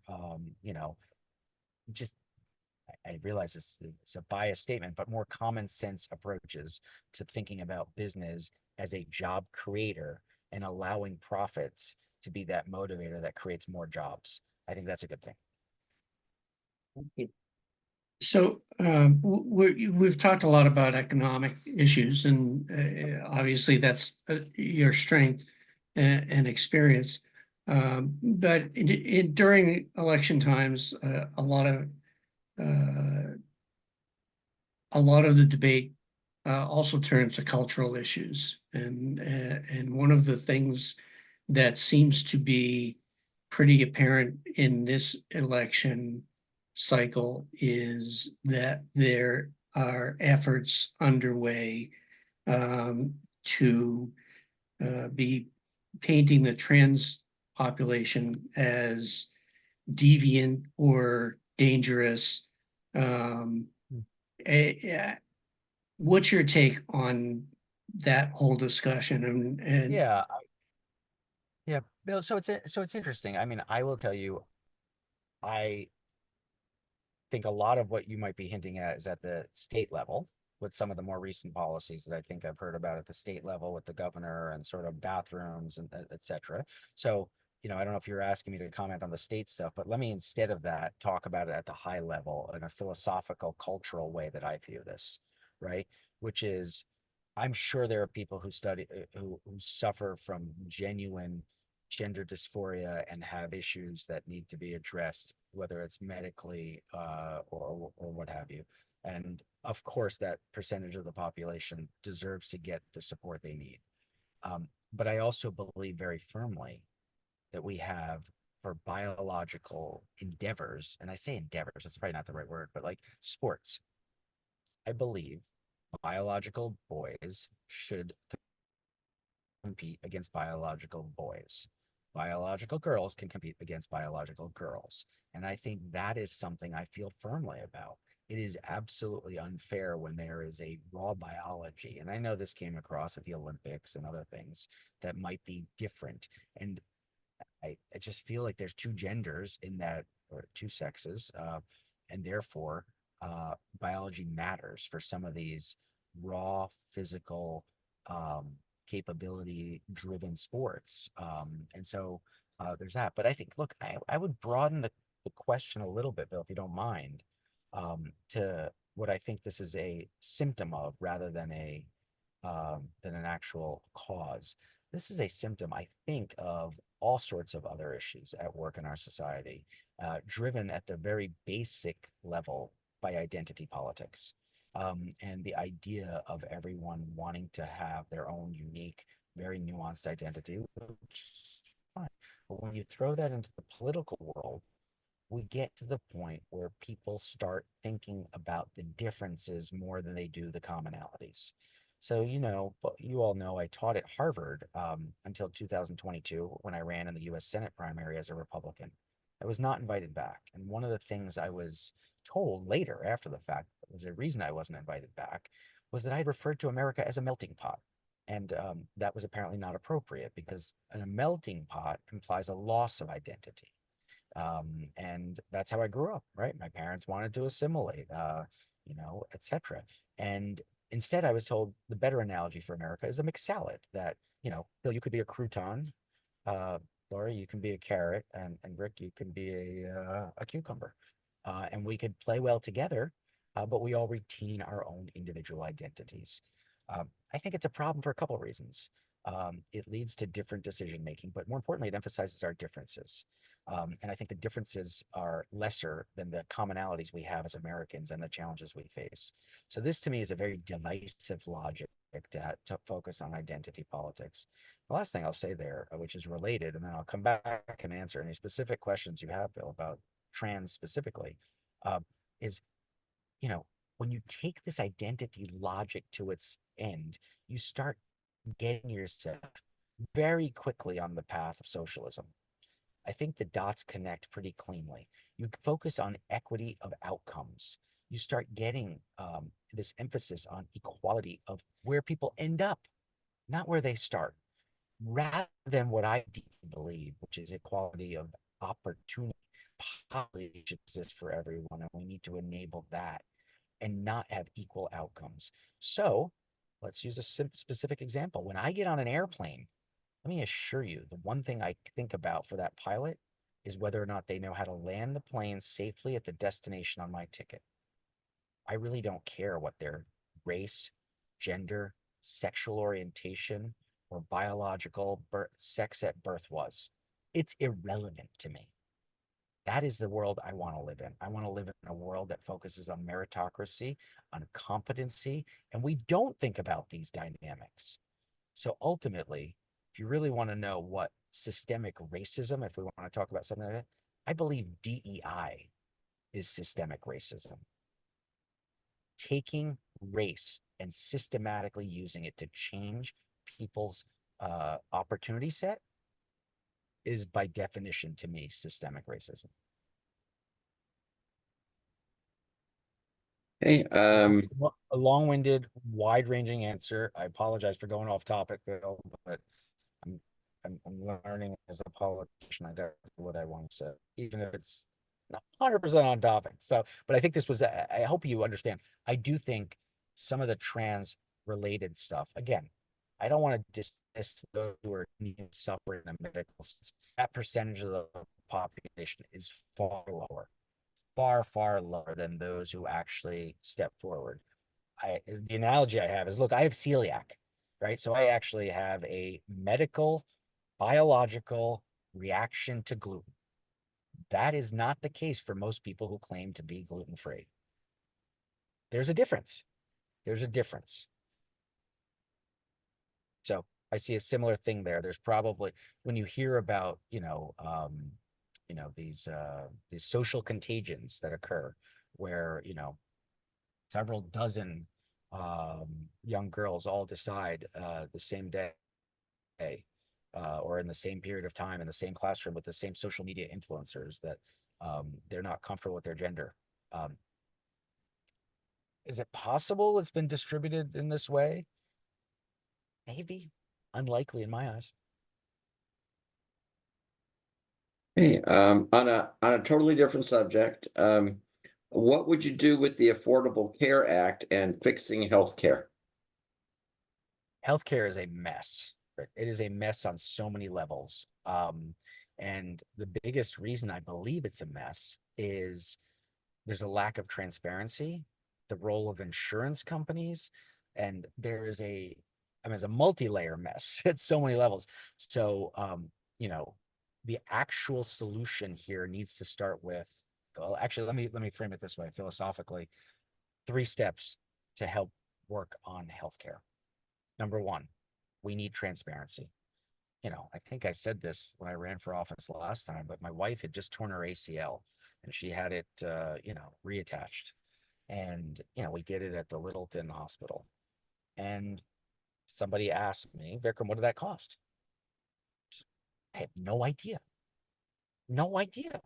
B: just I realize it's a biased statement, but more common sense approaches to thinking about business as a job creator and allowing profits to be that motivator that creates more jobs. I think that's a good thing.
A: So we've talked a lot about economic issues, and obviously that's your strength and experience. But during election times, a lot of the debate also turns to cultural issues, and one of the things that seems to be pretty apparent in this election cycle is that there are efforts underway to be painting the trans population as deviant or dangerous. What's your take on that whole discussion? And
B: Yeah, yeah, Bill. So it's interesting. I mean, I will tell you, I think a lot of what you might be hinting at is at the state level with some of the more recent policies that I think I've heard about at the state level with the governor and sort of bathrooms and et cetera. So, I don't know if you're asking me to comment on the state stuff, but let me instead of that talk about it at the high level in a philosophical, cultural way that I view this, right? Which is, I'm sure there are people who study who suffer from genuine gender dysphoria and have issues that need to be addressed, whether it's medically or what have you. And of course, that percentage of the population deserves to get the support they need. But I also believe very firmly that we have for biological endeavors, and I say endeavors, that's probably not the right word, but like sports. I believe biological boys should compete against biological boys. Biological girls can compete against biological girls. And I think that is something I feel firmly about. It is absolutely unfair when there is a raw biology. And I know this came across at the Olympics and other things that might be different. And I just feel like there's two genders in that, or two sexes, and therefore biology matters for some of these raw physical capability driven sports. And so there's that. But I think, look, I would broaden the question a little bit, Bill, if you don't mind, to what I think this is a symptom of rather than an actual cause. This is a symptom, I think, of all sorts of other issues at work in our society, driven at the very basic level by identity politics. And the idea of everyone wanting to have their own unique, very nuanced identity, which is fine. But when you throw that into the political world, we get to the point where people start thinking about the differences more than they do the commonalities. So, but you all know I taught at Harvard until 2022 when I ran in the US Senate primary as a Republican. I was not invited back. And one of the things I was told later after the fact, was the reason I wasn't invited back, was that I referred to America as a melting pot. And that was apparently not appropriate because a melting pot implies a loss of identity. And that's how I grew up, right? My parents wanted to assimilate, etc. And instead, I was told the better analogy for America is a mixed salad that, Bill, you could be a crouton, Laura, you can be a carrot, and Rick, you can be a cucumber. And we could play well together, but we all retain our own individual identities. I think it's a problem for a couple of reasons. it leads to different decision making, but more importantly, it emphasizes our differences. And I think the differences are lesser than the commonalities we have as Americans and the challenges we face. So this to me is a very divisive logic to focus on identity politics. The last thing I'll say there, which is related, and then I'll come back and answer any specific questions you have, Bill, about trans specifically, is, you know, when you take this identity logic to its end, you start getting yourself very quickly on the path of socialism. I think the dots connect pretty cleanly. You focus on equity of outcomes. You start getting this emphasis on equality of where people end up, not where they start, rather than what I deeply believe, which is equality of opportunity. Poverty should exist for everyone, and we need to enable that and not have equal outcomes. So let's use a specific example. When I get on an airplane, let me assure you, the one thing I think about for that pilot is whether or not they know how to land the plane safely at the destination on my ticket. I really don't care what their race, gender, sexual orientation, or biological sex at birth was. It's irrelevant to me. That is the world I want to live in. I want to live in a world that focuses on meritocracy, on competency, and we don't think about these dynamics. So ultimately, if you really want to know what systemic racism, if we want to talk about something like that, I believe DEI is systemic racism. Taking race and systematically using it to change people's opportunity set is by definition to me systemic racism.
D: Hey,
B: A long-winded, wide-ranging answer. I apologize for going off topic, Bill, but I'm learning as a politician. I don't know what I want to say, even if it's not 100% on topic. So, but I think this was, I hope you understand. I do think some of the trans related stuff, again, I don't want to dismiss those who are suffering in a medical system. That percentage of the population is far lower, far lower than those who actually step forward. The analogy I have is, look, I have celiac, right? So I actually have a medical, biological reaction to gluten. That is not the case for most people who claim to be gluten-free. There's a difference. There's a difference. So I see a similar thing there. There's probably, when you hear about, these social contagions that occur where, several dozen young girls all decide the same day or in the same period of time in the same classroom with the same social media influencers that they're not comfortable with their gender. Is it possible it's been distributed in this way? Maybe. Unlikely in my eyes.
D: hey, on a totally different subject, what would you do with the Affordable Care Act and fixing healthcare?
B: Healthcare is a mess. It is a mess on so many levels. And the biggest reason I believe it's a mess is there's a lack of transparency, the role of insurance companies, and there is it's a multi-layer mess at so many levels. So, the actual solution here needs to start with, well, actually, let me frame it this way philosophically. 3 steps to help work on healthcare. Number 1, we need transparency. I think I said this when I ran for office last time, but my wife had just torn her ACL and she had it, reattached. And, we did it at the Littleton Hospital. And somebody asked me, Vikram, what did that cost? I have no idea. No idea.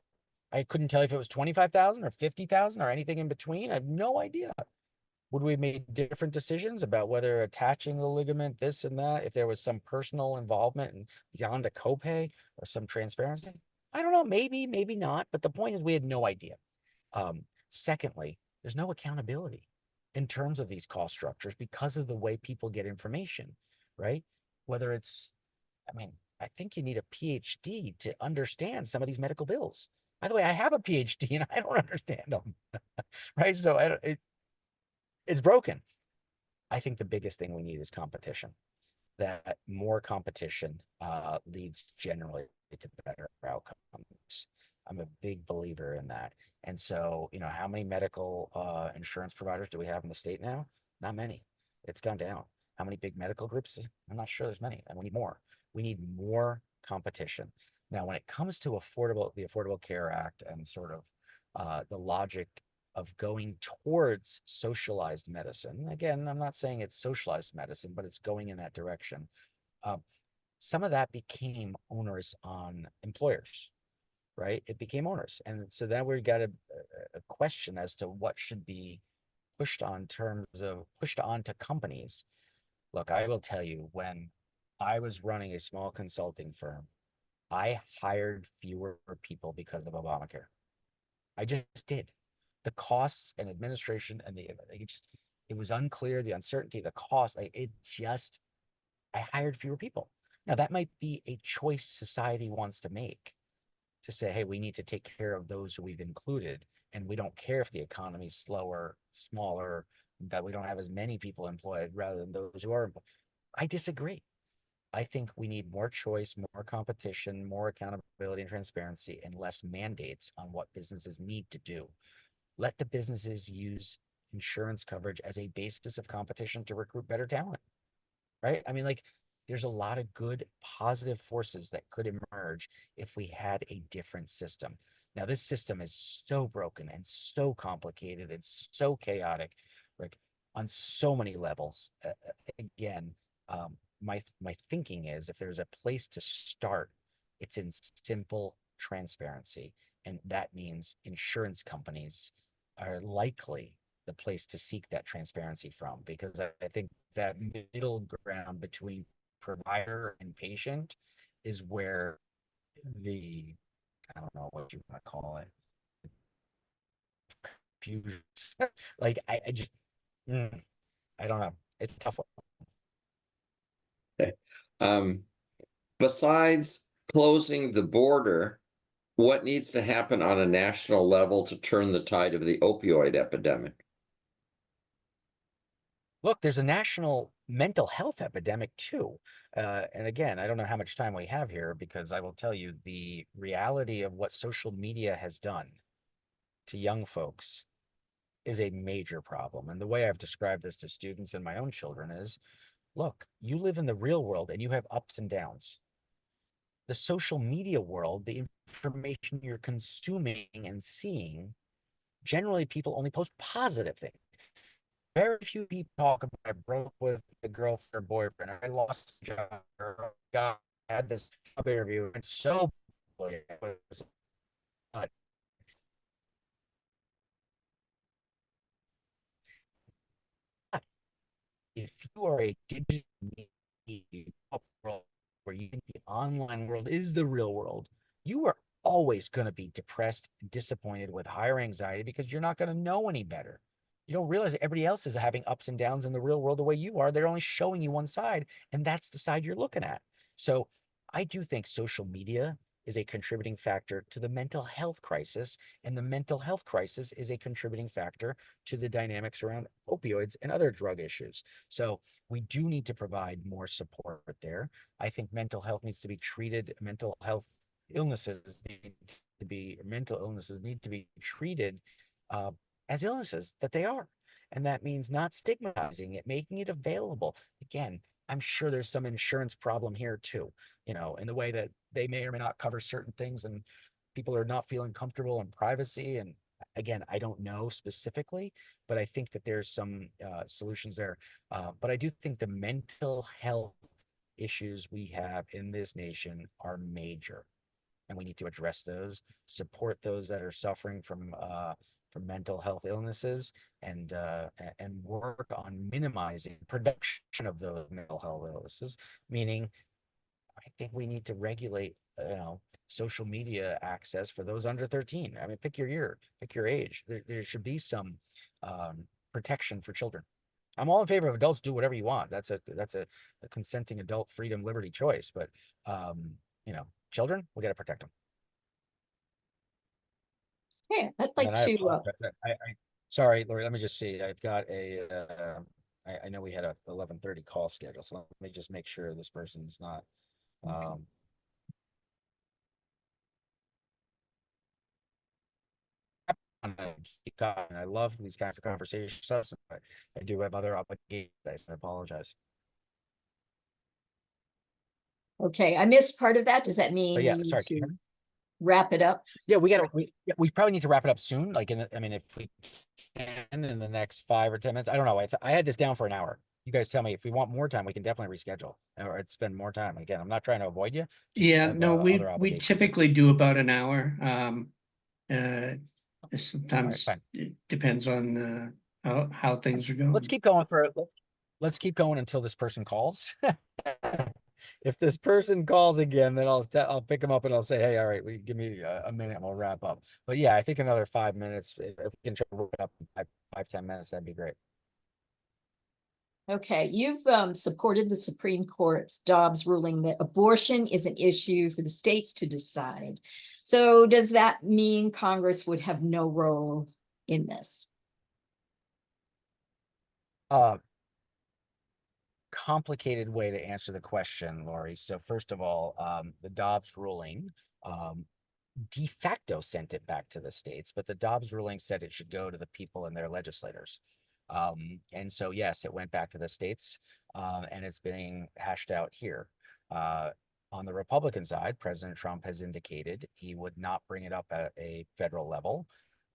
B: I couldn't tell you if it was 25,000 or 50,000 or anything in between. I have no idea. Would we have made different decisions about whether attaching the ligament, this and that, if there was some personal involvement and beyond a copay or some transparency? I don't know. Maybe, maybe not. But the point is we had no idea. Secondly, there's no accountability in terms of these cost structures because of the way people get information, right? Whether it's, I think you need a PhD to understand some of these medical bills. By the way, I have a PhD and I don't understand them, right? So it's broken. I think the biggest thing we need is competition. that more competition leads generally to better outcomes. I'm a big believer in that. And so, you know, how many medical insurance providers do we have in the state now? Not many. It's gone down. How many big medical groups? I'm not sure there's many, and we need more. We need more competition. Now, when it comes to the Affordable Care Act and sort of the logic of going towards socialized medicine, again, I'm not saying it's socialized medicine, but it's going in that direction. Some of that became onerous on employers, right? It became onerous. And so then we got a question as to what should be pushed on to companies. Look, I will tell you, when I was running a small consulting firm, I hired fewer people because of Obamacare. I just did. The costs and administration and it was unclear, the uncertainty, the cost, I hired fewer people. Now that might be a choice society wants to make, to say, hey, we need to take care of those who we've included, and we don't care if the economy's slower, smaller, that we don't have as many people employed rather than those who are employed. I disagree. I think we need more choice, more competition, more accountability and transparency, and less mandates on what businesses need to do. Let the businesses use insurance coverage as a basis of competition to recruit better talent, right? I mean, like, there's a lot of good, positive forces that could emerge if we had a different system. Now, this system is so broken and so complicated and so chaotic, like, on so many levels. Again, my thinking is, if there's a place to start, it's in simple transparency, and that means insurance companies are likely the place to seek that transparency from, because I think that middle ground between provider and patient is where I don't know what you want to call it, fusion. Like, I just, I don't know. It's a tough one.
D: Okay. Besides closing the border, what needs to happen on a national level to turn the tide of the opioid epidemic?
B: Look, there's a national mental health epidemic too. And again, I don't know how much time we have here, because I will tell you the reality of what social media has done to young folks is a major problem. And the way I've described this to students and my own children is, look, you live in the real world and you have ups and downs. The social media world, the information you're consuming and seeing, generally people only post positive things. Very few people talk about, I broke with a girlfriend or boyfriend, I lost a job, or God, I had this job interview, and so it was, uh, if you are a digital media world where you think the online world is the real world, you are always going to be depressed, disappointed, with higher anxiety, because you're not going to know any better. You don't realize that everybody else is having ups and downs in the real world the way you are. They're only showing you one side, and that's the side you're looking at. So I do think social media is a contributing factor to the mental health crisis, and the mental health crisis is a contributing factor to the dynamics around opioids and other drug issues. So we do need to provide more support there. I think mental health needs to be treated, mental illnesses need to be treated as illnesses that they are. And that means not stigmatizing it, making it available. Again, I'm sure there's some insurance problem here too, you know, in the way that they may or may not cover certain things, and people are not feeling comfortable in privacy. And again, I don't know specifically, but I think that there's some solutions there. But I do think the mental health issues we have in this nation are major, and we need to address those, support those that are suffering from mental health illnesses, and work on minimizing production of those mental health illnesses. Meaning, I think we need to regulate, social media access for those under 13. I mean, pick your year, pick your age. There should be some protection for children. I'm all in favor of adults do whatever you want. That's a consenting adult freedom, liberty, choice. But children, we got to protect them.
C: Yeah, I'd
B: And
C: like
B: I
C: to.
B: apologize. Sorry, Lori. Let me just see. I've got I know we had a 11:30 call schedule, so let me just make sure this person's not.
C: Okay.
B: I'm gonna keep talking. I love these kinds of conversations, but I do have other obligations. I apologize.
C: Okay, I missed part of that. Does that
B: But
C: mean
B: yeah,
C: we need
B: sorry. Can you hear
C: to
B: me?
C: wrap it up?
B: Yeah, we probably need to wrap it up soon. Like I mean, if we can in the next 5 or 10 minutes, I don't know. I had this down for an hour. You guys tell me if we want more time, we can definitely reschedule or spend more time. Again, I'm not trying to avoid you. Just
A: Yeah,
B: have,
A: no,
B: other
A: we
B: obligations.
A: typically do about an hour.
B: All right,
A: Sometimes
B: fine.
A: it depends on how things are
B: Let's
A: going.
B: keep going let's keep going until this person calls. If this person calls again, then I'll pick him up and I'll say, hey, all right, give me a minute and we'll wrap up. But yeah, I think another 5 minutes. If we can try to wrap it up in 10 minutes, that'd be great.
C: Okay, you've supported the Supreme Court's Dobbs ruling that abortion is an issue for the states to decide. So does that mean Congress would have no role in this?
B: Complicated way to answer the question, Lori. So first of all, the Dobbs ruling de facto sent it back to the states, but the Dobbs ruling said it should go to the people and their legislators. And so, yes, it went back to the states, and it's being hashed out here. On the Republican side, President Trump has indicated he would not bring it up at a federal level.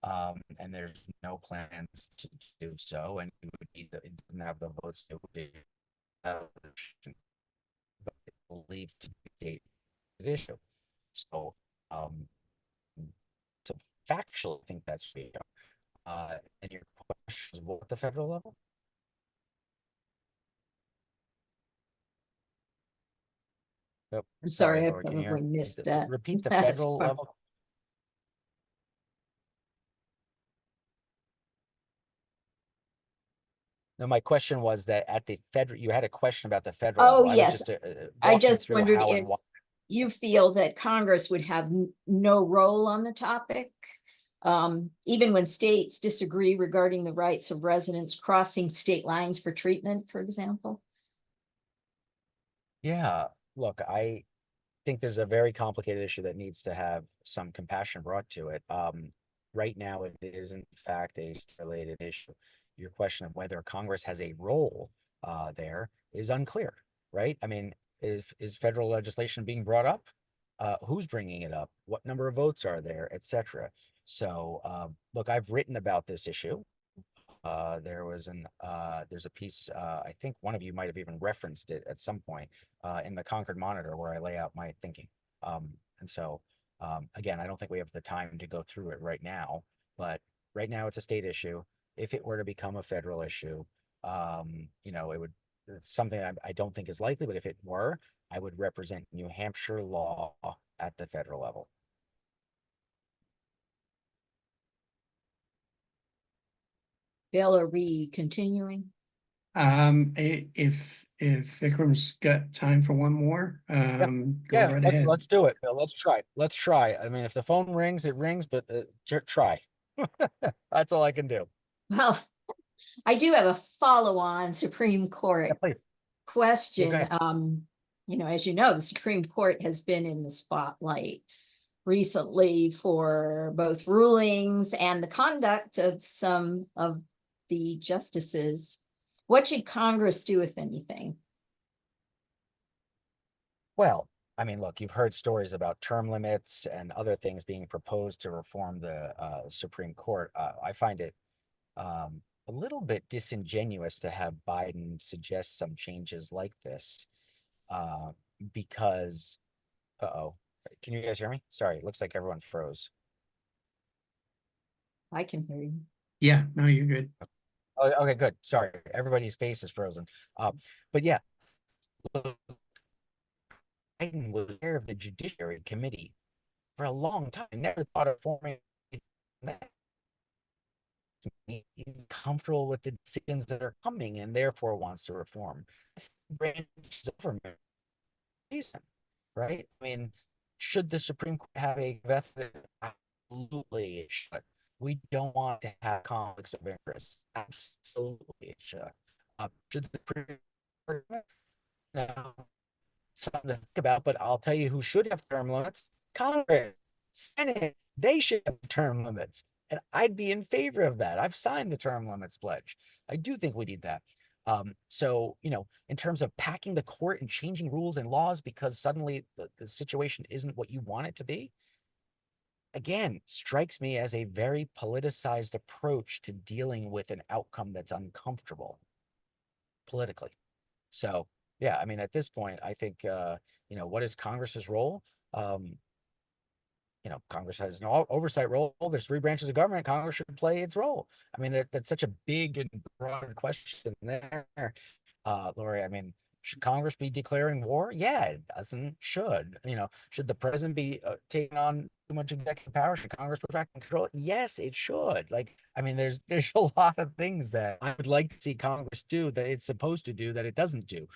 B: And there's no plans to do so, and he would need he didn't have the votes to believed to be a state issue. So, so factually, I think that's fair. And your question is what at the federal level? Oh,
C: I'm sorry, I
B: Laura, can you
C: probably missed that.
B: repeat the
C: That's
B: federal
C: fine.
B: level? No, my question was that at the federal, you had a question about the federal
C: Oh,
B: level. I was
C: yes.
B: just
C: I
B: walking
C: just
B: through
C: wondered
B: how
C: if
B: and why.
C: you feel that Congress would have no role on the topic, even when states disagree regarding the rights of residents crossing state lines for treatment, for example?
B: Yeah, look, I think this is a very complicated issue that needs to have some compassion brought to it. Right now, it is in fact a related issue. Your question of whether Congress has a role there is unclear, right? I mean, is federal legislation being brought up? Who's bringing it up? What number of votes are there, etc. So, look, I've written about this issue. There's a piece, I think one of you might have even referenced it at some point in the Concord Monitor where I lay out my thinking. And so, again, I don't think we have the time to go through it right now, but right now it's a state issue. If it were to become a federal issue, it's something I don't think is likely, but if it were, I would represent New Hampshire law at the federal level.
C: Bill, are we continuing?
A: If Vikram's got time for one more, go
B: Yeah,
A: right ahead.
B: let's do it, Bill. Let's try. I mean, if the phone rings, it rings, but try. That's all I can do.
C: Well, I do have a follow-on Supreme Court
B: Yeah, please.
C: question.
B: Okay.
C: As you know, the Supreme Court has been in the spotlight recently for both rulings and the conduct of some of the justices. What should Congress do, if anything?
B: Well, I mean, look, you've heard stories about term limits and other things being proposed to reform the Supreme Court. I find it a little bit disingenuous to have Biden suggest some changes like this because, uh-oh, can you guys hear me? Sorry, it looks like everyone froze.
C: I can hear you.
A: Yeah, no, you're good.
B: Oh, okay, good. Sorry, everybody's face is frozen. But yeah, Biden was chair of the Judiciary Committee for a long time. Never thought of forming that. He's comfortable with the decisions that are coming and therefore wants to reform branches of government. Right? I mean, should the Supreme Court have a vested? Absolutely, it should. We don't want to have conflicts of interest. Absolutely, it should. Should the now, something to think about, but I'll tell you who should have term limits: Congress, Senate. They should have term limits. And I'd be in favor of that. I've signed the term limits pledge. I do think we need that. So, in terms of packing the court and changing rules and laws because suddenly the situation isn't what you want it to be, again, strikes me as a very politicized approach to dealing with an outcome that's uncomfortable politically. So, yeah, I mean, at this point, I think, what is Congress's role? Congress has no oversight role. There's 3 branches of government. Congress should play its role. I mean, that's such a big and broad question there, Lori. I mean, should Congress be declaring war? Yeah, it doesn't. Should should the president be taking on too much executive power? Should Congress put back in control? Yes, it should. Like, I mean, there's a lot of things that I would like to see Congress do that it's supposed to do that it doesn't do.